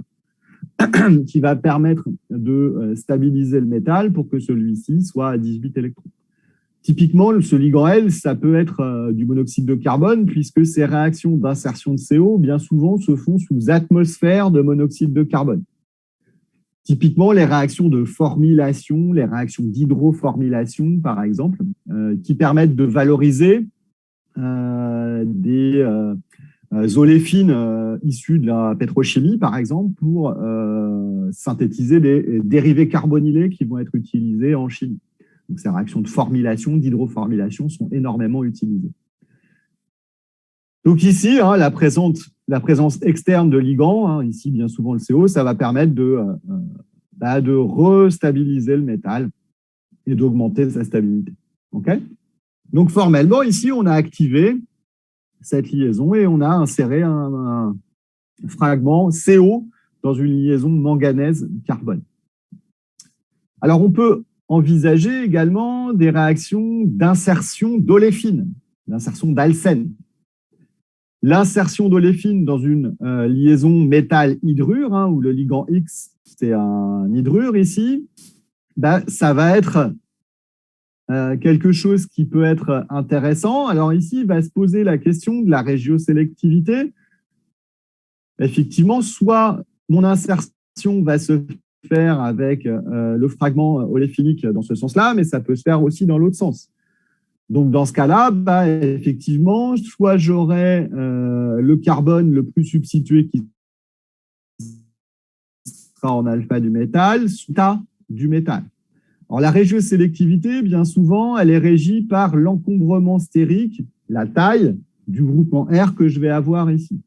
qui va permettre de stabiliser le métal pour que celui-ci soit à 18 électrons. Typiquement, ce ligand L, ça peut être du monoxyde de carbone puisque ces réactions d'insertion de CO, bien souvent, se font sous atmosphère de monoxyde de carbone. Typiquement, les réactions de formylation, les réactions d'hydroformylation, par exemple, qui permettent de valoriser des oléfines issues de la pétrochimie, par exemple, pour synthétiser des dérivés carbonylés qui vont être utilisés en chimie. Donc, ces réactions de formylation, d'hydroformylation sont énormément utilisées. Donc ici, hein, la présence externe de ligands, hein, ici bien souvent le CO, ça va permettre de restabiliser le métal et d'augmenter sa stabilité. Okay? Donc formellement, ici, on a activé cette liaison et on a inséré un fragment CO dans une liaison manganèse-carbone. Alors, on peut envisager également des réactions d'insertion d'oléfine, d'insertion d'alcène. L'insertion d'oléfine dans une liaison métal-hydrure, hein, où le ligand X, c'est un hydrure ici, ça va être quelque chose qui peut être intéressant. Alors ici, il va se poser la question de la régiosélectivité. Effectivement, soit mon insertion va se faire avec le fragment oléphinique dans ce sens-là, mais ça peut se faire aussi dans l'autre sens. Donc, dans ce cas-là, effectivement, soit j'aurai le carbone le plus substitué qui sera en alpha du métal, soit du métal. Alors, la régiosélectivité, bien souvent, elle est régie par l'encombrement stérique, la taille du groupement R que je vais avoir ici.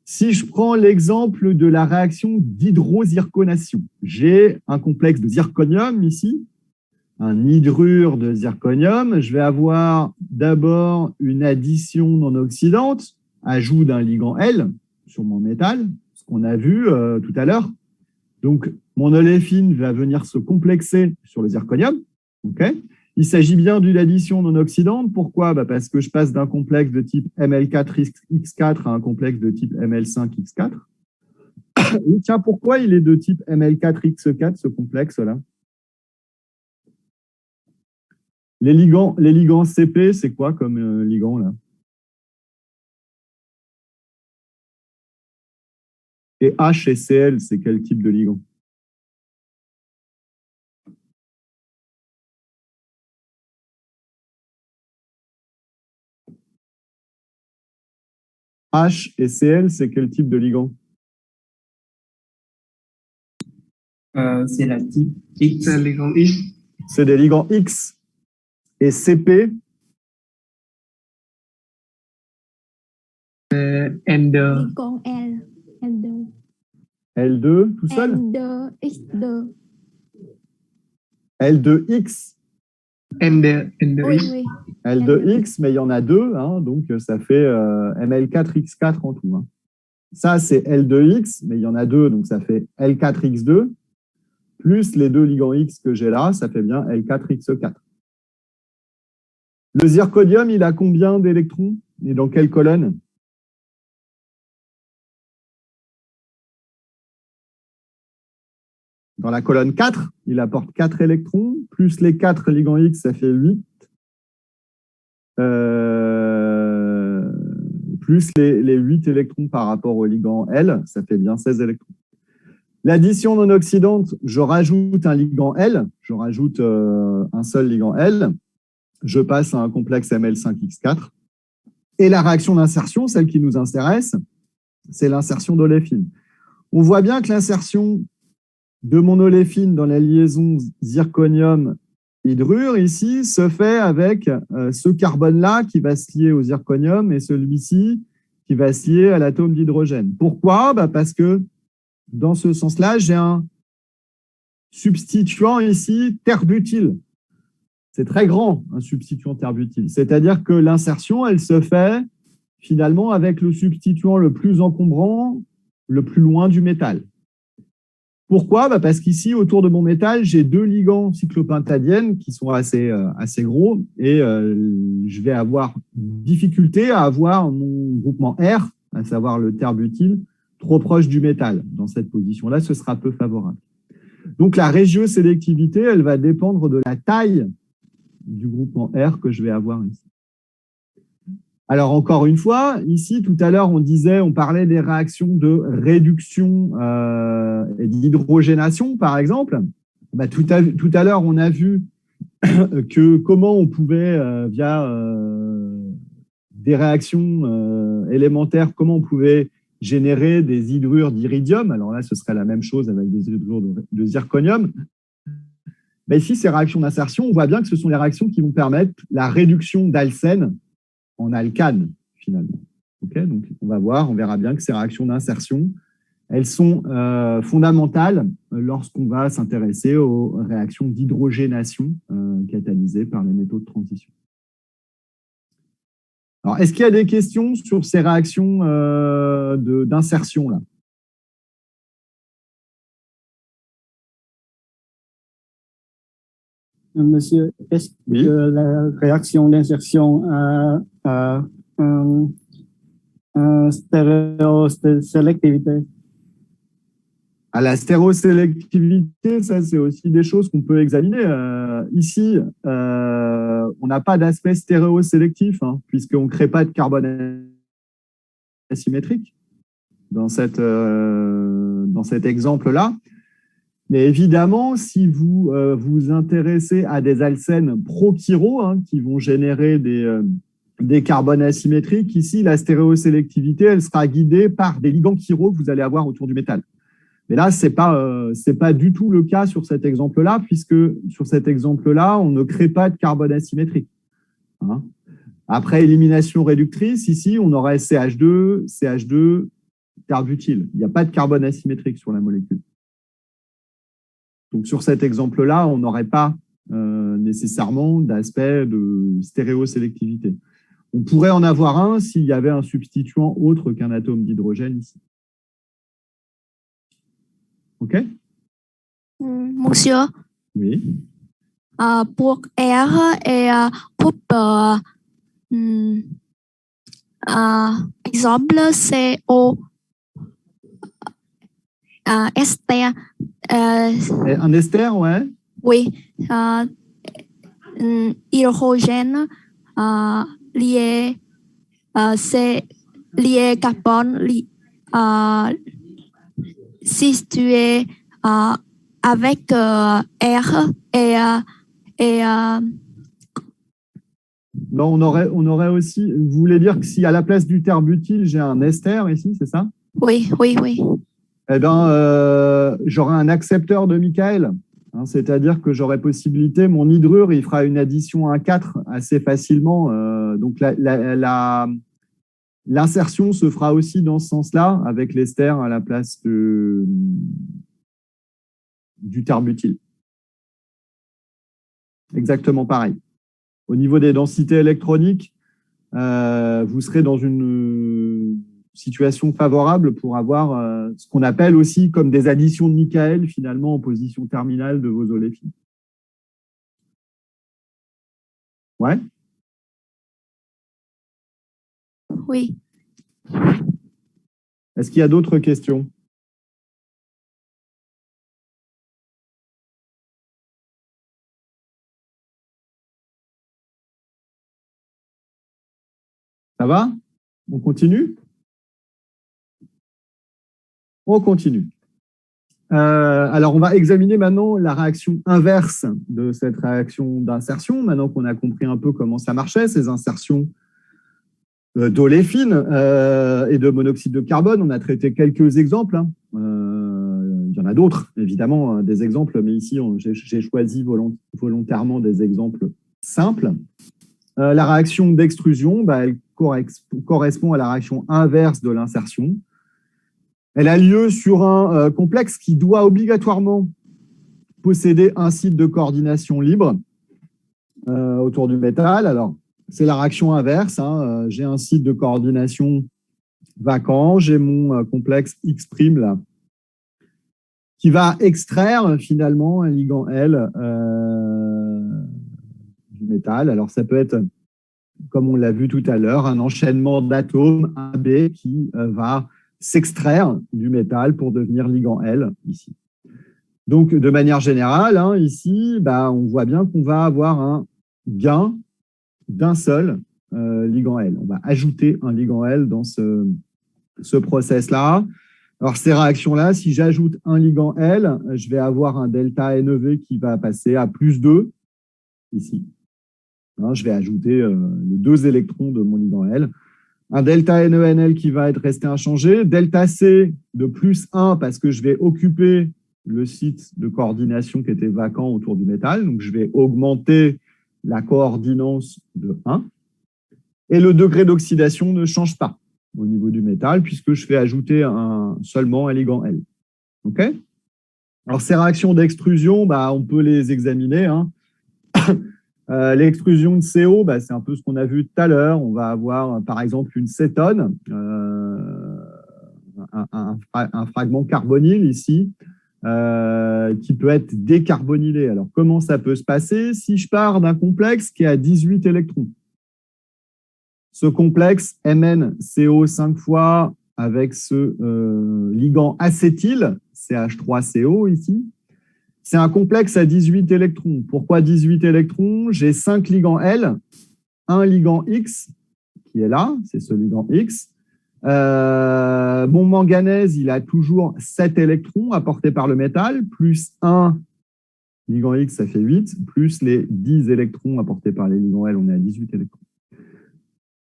Si je prends l'exemple de la réaction d'hydrozirconation, j'ai un complexe de zirconium ici, un hydrure de zirconium, je vais avoir d'abord une addition non oxydante, ajout d'un ligand L sur mon métal, ce qu'on a vu tout à l'heure. Donc, mon oléfine va venir se complexer sur le zirconium. Okay. Il s'agit bien d'une addition non oxydante. Pourquoi? Parce que je passe d'un complexe de type ML4X4 à un complexe de type ML5X4. Et tiens, pourquoi il est de type ML4X4, ce complexe-là? Les ligands CP, c'est quoi comme ligand là? Et H et Cl, c'est quel type de ligand? H et Cl, c'est quel type de ligand? C'est la type X. C'est ligand X. C'est des ligands X. Et CP, Ender. Con L. Ender. L2 tout seul, Ender. X2. L2X, Ender Oui, X. oui. L2X, mais il y en a deux, hein, donc ça fait ML4X4 en tout. Hein. Ça, c'est L2X, mais il y en a deux, donc ça fait L4X2, plus les deux ligands X que j'ai là, ça fait bien L4X4. Le zirconium, il a combien d'électrons et dans quelle colonne? Dans la colonne 4, il apporte 4 électrons, plus les 4 ligands X, ça fait 8. Plus les 8 électrons par rapport au ligand L, ça fait bien 16 électrons. L'addition non oxydante, je rajoute un ligand L, je rajoute un seul ligand L, je passe à un complexe Ml5X4. Et la réaction d'insertion, celle qui nous intéresse, c'est l'insertion d'oléfine. On voit bien que l'insertion de mon oléfine dans la liaison zirconium-hydrure, ici, se fait avec ce carbone-là qui va se lier au zirconium et celui-ci qui va se lier à l'atome d'hydrogène. Pourquoi? Parce que dans ce sens-là, j'ai un substituant ici terre-butyl. C'est très grand, un substituant terre-butyl. C'est-à-dire que l'insertion, elle se fait finalement avec le substituant le plus encombrant, le plus loin du métal. Pourquoi? Parce qu'ici, autour de mon métal, j'ai deux ligands cyclopentadiènes qui sont assez gros et je vais avoir difficulté à avoir mon groupement R, à savoir le terre-butyl, trop proche du métal. Dans cette position-là, ce sera peu favorable. Donc, la régiosélectivité, elle va dépendre de la taille du groupement R que je vais avoir ici. Alors, encore une fois, ici, tout à l'heure, on parlait des réactions de réduction et d'hydrogénation, par exemple. Tout à l'heure, on a vu que comment on pouvait, via des réactions élémentaires, comment on pouvait générer des hydrures d'iridium. Alors là, ce serait la même chose avec des hydrures de zirconium. Mais ici, ces réactions d'insertion, on voit bien que ce sont les réactions qui vont permettre la réduction d'alcène en alcane, finalement. Okay, donc, on verra bien que ces réactions d'insertion, elles sont fondamentales lorsqu'on va s'intéresser aux réactions d'hydrogénation catalysées par les métaux de transition. Alors, est-ce qu'il y a des questions sur ces réactions d'insertion là? Monsieur, est-ce Oui. que la réaction d'insertion a stéréosélectivité? À la stérosélectivité, ça, c'est aussi des choses qu'on peut examiner. Ici, on n'a pas d'aspect stéréosélectif, hein, puisqu'on ne crée pas de carbone asymétrique dans cet exemple-là. Mais évidemment, si vous vous intéressez à des alcènes pro-chiro, hein, qui vont générer des carbones asymétriques, ici, la stéréosélectivité, elle sera guidée par des ligands chiro que vous allez avoir autour du métal. Mais là, c'est pas du tout le cas sur cet exemple-là, puisque sur cet exemple-là, on ne crée pas de carbone asymétrique. Hein. Après élimination réductrice, ici, on aurait CH2, terre-butyl. Il n'y a pas de carbone asymétrique sur la molécule. Donc, sur cet exemple-là, on n'aurait pas nécessairement d'aspect de stéréosélectivité. On pourrait en avoir un s'il y avait un substituant autre qu'un atome d'hydrogène ici. OK? Monsieur, Oui. pour R et pour exemple, CO, ester, Un ester, ouais. oui, hydrogène lié, c'est lié carbone, situé avec R et Non, on aurait aussi. Vous voulez dire que si à la place du terre-butyl, j'ai un ester ici, c'est ça? oui. Eh bien, j'aurai un accepteur de Michael. Hein, c'est-à-dire que j'aurai possibilité, mon hydrure, il fera une addition à 4 assez facilement. Donc, l'insertion se fera aussi dans ce sens-là, avec l'ester à la place du terre-butyl. Exactement pareil. Au niveau des densités électroniques, vous serez dans une situation favorable pour avoir ce qu'on appelle aussi comme des additions de Michael, finalement, en position terminale de vos oléfines. Ouais. Oui. Est-ce qu'il y a d'autres questions? Ça va? On continue? On continue. Alors, on va examiner maintenant la réaction inverse de cette réaction d'insertion, maintenant qu'on a compris un peu comment ça marchait, ces insertions d'oléfine et de monoxyde de carbone. On a traité quelques exemples. Hein. Il y en a d'autres, évidemment, des exemples, mais ici, j'ai choisi volontairement des exemples simples. La réaction d'extrusion, elle correspond à la réaction inverse de l'insertion. Elle a lieu sur un complexe qui doit obligatoirement posséder un site de coordination libre autour du métal. Alors, c'est la réaction inverse. Hein. J'ai un site de coordination vacant, j'ai mon complexe X' là, qui va extraire finalement un ligand L du métal. Alors, ça peut être, comme on l'a vu tout à l'heure, un enchaînement d'atomes AB qui va s'extraire du métal pour devenir ligand L ici. Donc, de manière générale, hein, ici, on voit bien qu'on va avoir un gain d'un seul ligand L. On va ajouter un ligand L dans ce process-là. Alors, ces réactions-là, si j'ajoute un ligand L, je vais avoir un delta NEV qui va passer à plus 2 ici. Hein, je vais ajouter les 2 électrons de mon ligand L. Un delta NENL qui va être resté inchangé, delta C de plus 1 parce que je vais occuper le site de coordination qui était vacant autour du métal, donc je vais augmenter la coordinance de 1. Et le degré d'oxydation ne change pas au niveau du métal puisque je fais ajouter seulement un ligand L. OK ? Alors ces réactions d'extrusion, on peut les examiner. Hein. L'extrusion de CO, c'est un peu ce qu'on a vu tout à l'heure. On va avoir, par exemple, une cétone, un fragment carbonyle ici, qui peut être décarbonylé. Alors, comment ça peut se passer si je pars d'un complexe qui a 18 électrons? Ce complexe MnCO 5 fois avec ce ligand acétyl, CH3CO ici, c'est un complexe à 18 électrons. Pourquoi 18 électrons? J'ai 5 ligands L, un ligand X qui est là, c'est ce ligand X. Mon manganèse, il a toujours 7 électrons apportés par le métal, plus 1 ligand X, ça fait 8, plus les 10 électrons apportés par les ligands L, on est à 18 électrons.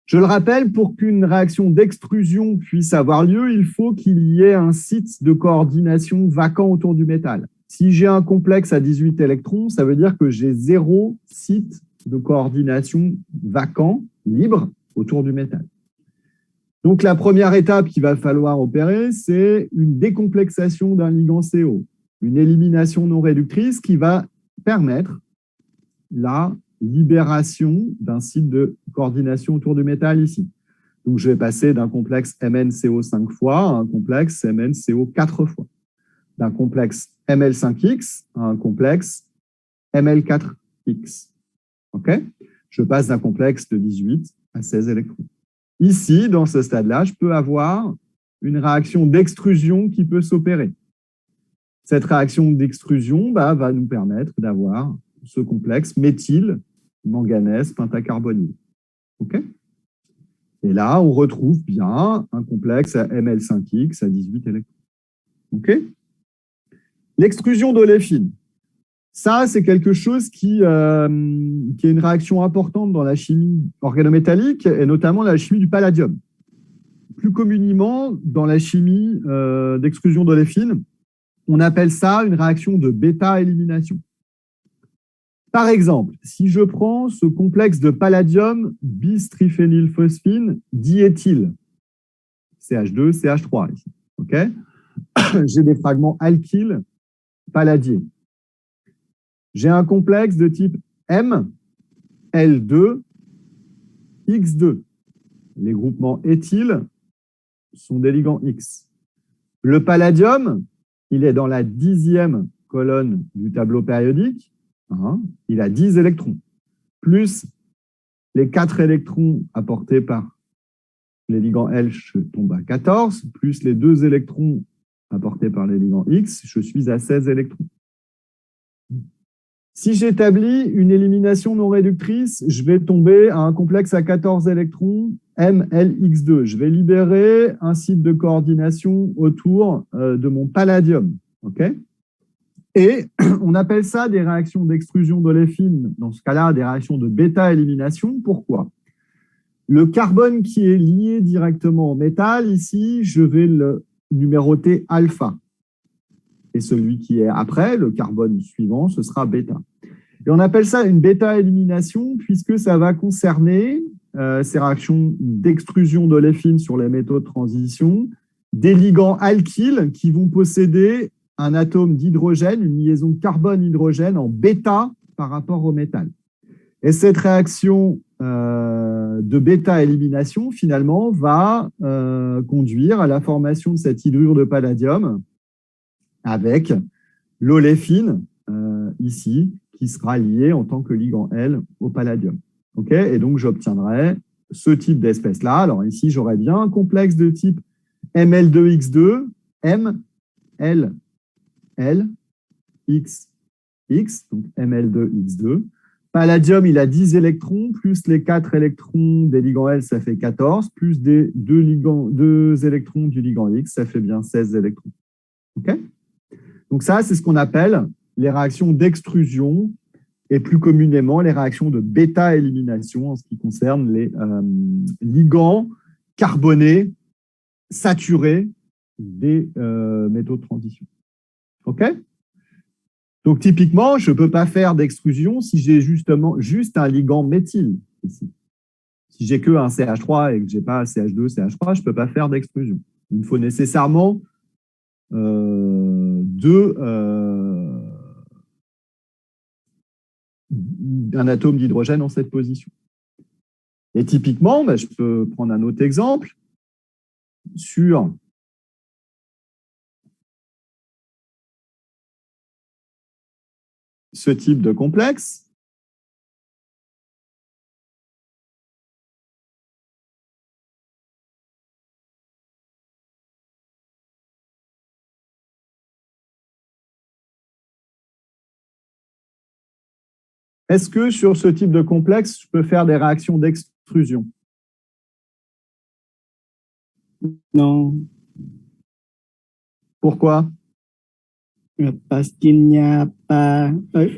Je le rappelle, pour qu'une réaction d'extrusion puisse avoir lieu, il faut qu'il y ait un site de coordination vacant autour du métal. Si j'ai un complexe à 18 électrons, ça veut dire que j'ai 0 site de coordination vacant, libre, autour du métal. Donc, la première étape qu'il va falloir opérer, c'est une décomplexation d'un ligand CO, une élimination non réductrice qui va permettre la libération d'un site de coordination autour du métal ici. Donc, je vais passer d'un complexe MnCO 5 fois à un complexe MnCO 4 fois. D'un complexe Ml5X à un complexe Ml4X. OK ? Je passe d'un complexe de 18 à 16 électrons. Ici, dans ce stade-là, je peux avoir une réaction d'extrusion qui peut s'opérer. Cette réaction d'extrusion va nous permettre d'avoir ce complexe méthyle, manganèse, pentacarbonyle. OK ? Et là, on retrouve bien un complexe à Ml5X à 18 électrons. OK ? L'extrusion d'oléfine. Ça, c'est quelque chose qui est une réaction importante dans la chimie organométallique et notamment la chimie du palladium. plus communément, dans la chimie d'extrusion d'oléfine, on appelle ça une réaction de bêta-élimination. Par exemple, si je prends ce complexe de palladium bistriphénylphosphine diéthyle, CH2, CH3 ici, ok? J'ai des fragments alkyles palladiés. J'ai un complexe de type M, L2, X2. Les groupements éthyles sont des ligands X. Le palladium, il est dans la 10e colonne du tableau périodique. Il a 10 électrons, plus les 4 électrons apportés par les ligands L, je tombe à 14, plus les 2 électrons apportés par les ligands X, je suis à 16 électrons. Si j'établis une élimination non réductrice, je vais tomber à un complexe à 14 électrons, MLX2. Je vais libérer un site de coordination autour de mon palladium. Okay, et on appelle ça des réactions d'extrusion d'oléfine, dans ce cas-là, des réactions de bêta-élimination. Pourquoi? Le carbone qui est lié directement au métal, ici, je vais le numéroter alpha. Et celui qui est après, le carbone suivant, ce sera bêta. Et on appelle ça une bêta-élimination puisque ça va concerner ces réactions d'extrusion d'oléfine sur les métaux de transition, des ligands alkyles qui vont posséder un atome d'hydrogène, une liaison carbone-hydrogène en bêta par rapport au métal. Et cette réaction de bêta-élimination, finalement, va conduire à la formation de cette hydrure de palladium avec l'oléfine, ici, qui sera liée en tant que ligand L au palladium. Okay, et donc, j'obtiendrai ce type d'espèce-là. Alors ici, j'aurais bien un complexe de type ML2X2, M, L, L, X, X, donc ML2X2. Palladium, il a 10 électrons, plus les 4 électrons des ligands L, ça fait 14, plus des 2 électrons du ligand X, ça fait bien 16 électrons. Okay, donc ça, c'est ce qu'on appelle les réactions d'extrusion et plus communément les réactions de bêta-élimination en ce qui concerne les ligands carbonés saturés des métaux de transition. OK? Donc, typiquement, je ne peux pas faire d'extrusion si j'ai justement juste un ligand méthyle ici. Si j'ai que un CH3 et que je n'ai pas CH2, CH3, je ne peux pas faire d'extrusion. Il me faut nécessairement un atome d'hydrogène en cette position. Et typiquement, je peux prendre un autre exemple sur ce type de complexe. Est-ce que sur ce type de complexe, je peux faire des réactions d'extrusion? Non, Pourquoi? parce qu'il n'y a pas,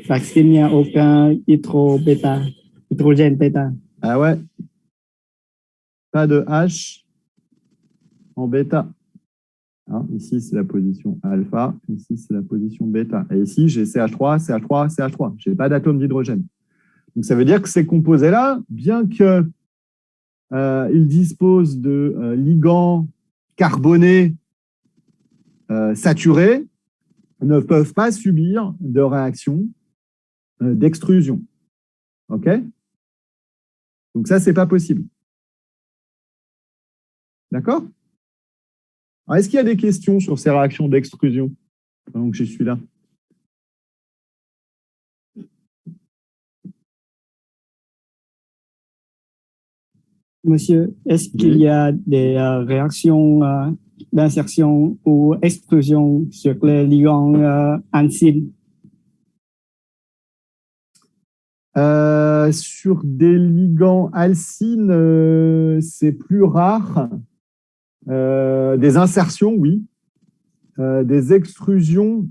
parce qu'il n'y a aucun hydrogène bêta. Ah ouais. Pas de H en bêta. Hein, ici, c'est la position alpha. Ici, c'est la position bêta. Et ici, j'ai CH3, CH3, CH3. Je n'ai pas d'atome d'hydrogène. Donc, ça veut dire que ces composés-là, bien qu'ils disposent de ligands carbonés saturés, ne peuvent pas subir de réaction d'extrusion. OK? Donc, ça, ce n'est pas possible. D'accord? Alors, est-ce qu'il y a des questions sur ces réactions d'extrusion pendant que je suis là? Monsieur, est-ce qu'il y a des réactions d'insertion ou extrusion sur les ligands alcyles? Sur des ligands alcynes, c'est plus rare. Des insertions, oui. Des extrusions,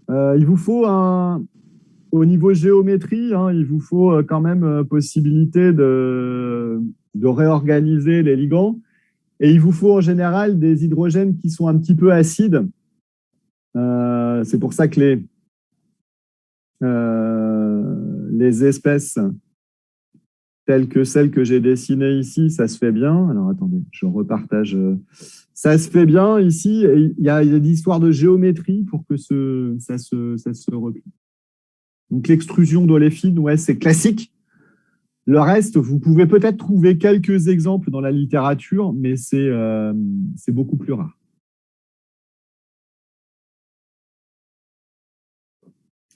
il vous faut au niveau géométrie, hein, il vous faut quand même possibilité de réorganiser les ligands. Et il vous faut en général des hydrogènes qui sont un petit peu acides. C'est pour ça que les espèces telles que celles que j'ai dessinées ici, ça se fait bien. Alors, attendez, je repartage. Ça se fait bien ici. Il y a des histoires de géométrie pour que ça se replie. Donc, l'extrusion d'oléfine, ouais, c'est classique. Le reste, vous pouvez peut-être trouver quelques exemples dans la littérature, mais c'est beaucoup plus rare.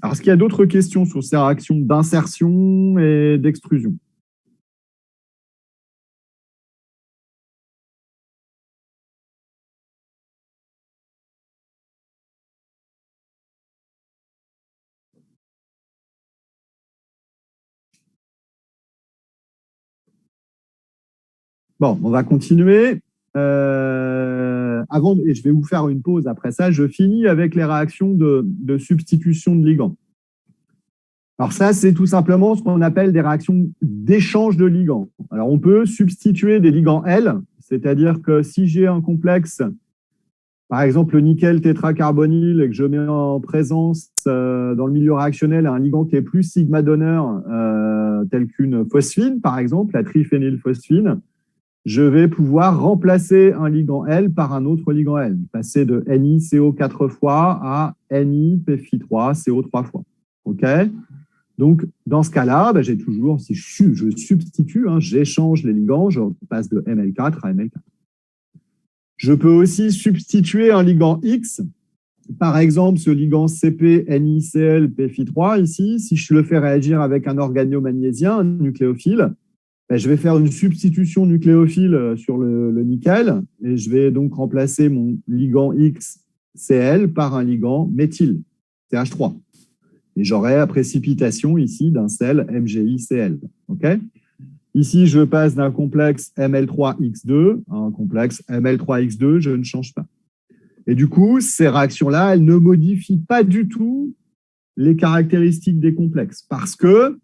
Alors, est-ce qu'il y a d'autres questions sur ces réactions d'insertion et d'extrusion? Bon, on va continuer. Et je vais vous faire une pause après ça. Je finis avec les réactions de substitution de ligands. Alors ça, c'est tout simplement ce qu'on appelle des réactions d'échange de ligands. Alors on peut substituer des ligands L, c'est-à-dire que si j'ai un complexe, par exemple le nickel tétracarbonyle, et que je mets en présence dans le milieu réactionnel un ligand qui est plus sigma donneur, tel qu'une phosphine, par exemple, la triphénylphosphine, je vais pouvoir remplacer un ligand L par un autre ligand L, passer de NiCO 4 fois à NiPFi3 CO 3 fois. OK ? Donc, dans ce cas-là, j'ai toujours, si je substitue, j'échange les ligands, je passe de Ml4 à Ml4. Je peux aussi substituer un ligand X, par exemple ce ligand CP, NiCl, PFi3 ici, si je le fais réagir avec un organomagnésien, un nucléophile, je vais faire une substitution nucléophile sur le nickel et je vais donc remplacer mon ligand XCl par un ligand méthyle, CH3. Et j'aurai la précipitation ici d'un sel MgICl. Okay, ici, je passe d'un complexe Ml3X2 à un complexe Ml3X2, je ne change pas. Et du coup, ces réactions-là, elles ne modifient pas du tout les caractéristiques des complexes parce que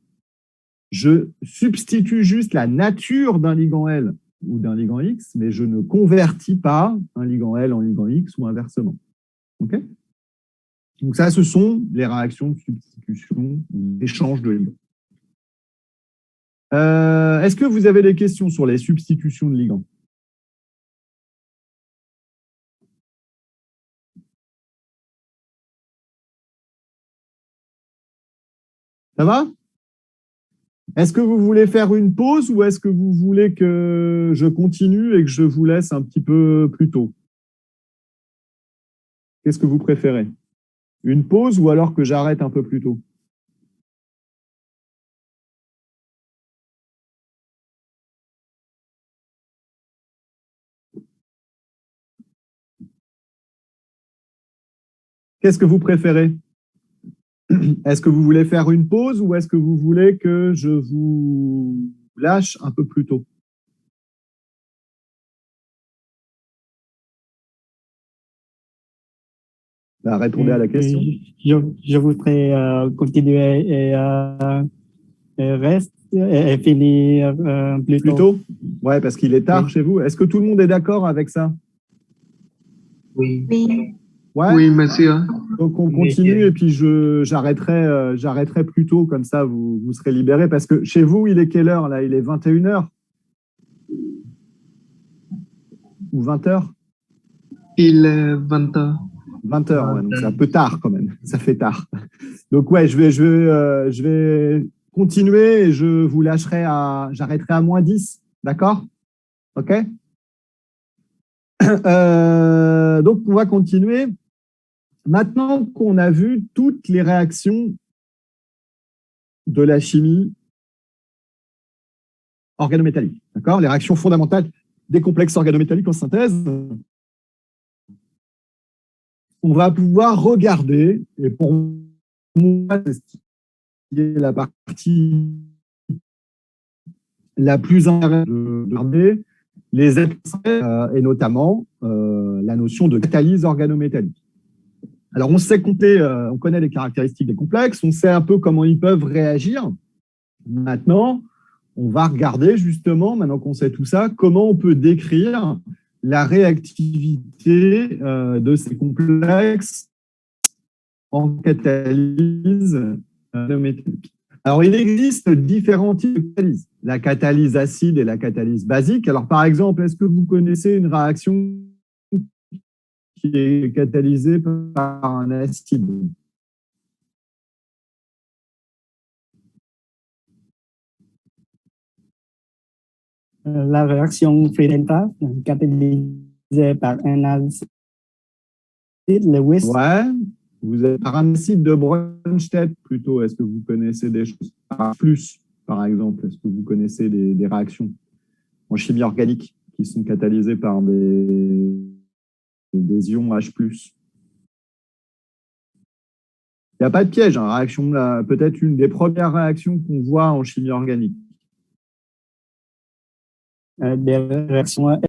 je substitue juste la nature d'un ligand L ou d'un ligand X, mais je ne convertis pas un ligand L en ligand X ou inversement. OK ? Donc ça, ce sont les réactions de substitution ou d'échange de ligands. Est-ce que vous avez des questions sur les substitutions de ligands? Ça va? Est-ce que vous voulez faire une pause ou est-ce que vous voulez que je continue et que je vous laisse un petit peu plus tôt? Qu'est-ce que vous préférez? Une pause ou alors que j'arrête un peu plus tôt? Qu'est-ce que vous préférez? Est-ce que vous voulez faire une pause ou est-ce que vous voulez que je vous lâche un peu plus tôt? Répondez à la question. Je voudrais continuer et reste et finir plus tôt. Ouais, parce qu'il est tard chez vous. Est-ce que tout le monde est d'accord avec ça? Oui. Ouais. Oui, monsieur. Donc on continue et puis j'arrêterai plus tôt, comme ça vous serez libérés. Parce que chez vous, il est quelle heure là? Il est 21h ou 20h? Il est 20h. 20h, ouais, donc c'est un peu tard quand même. Ça fait tard. Donc ouais, je vais continuer et je vous lâcherai j'arrêterai à -10, d'accord? OK? Donc on va continuer. Maintenant qu'on a vu toutes les réactions de la chimie organométallique, d'accord? Les réactions fondamentales des complexes organométalliques en synthèse, on va pouvoir regarder, et pour moi, c'est ce qui est la partie la plus intéressante de regarder, les effets, et notamment la notion de catalyse organométallique. Alors, on sait compter, on connaît les caractéristiques des complexes, on sait un peu comment ils peuvent réagir. Maintenant, on va regarder justement, maintenant qu'on sait tout ça, comment on peut décrire la réactivité de ces complexes en catalyse métallique. Alors, il existe différents types de catalyse. La catalyse acide et la catalyse basique. Alors, par exemple, est-ce que vous connaissez une réaction qui est catalysée par un acide? La réaction Friedenthalь, catalysée par un acide Lewis. Ouais, vous êtes par un acide de Bronsted plutôt. Est-ce que vous connaissez des choses? Plus, par exemple, est-ce que vous connaissez des réactions en chimie organique qui sont catalysées par des ions H+. Il n'y a pas de piège, hein. Réaction, peut-être une des premières réactions qu'on voit en chimie organique. Des réactions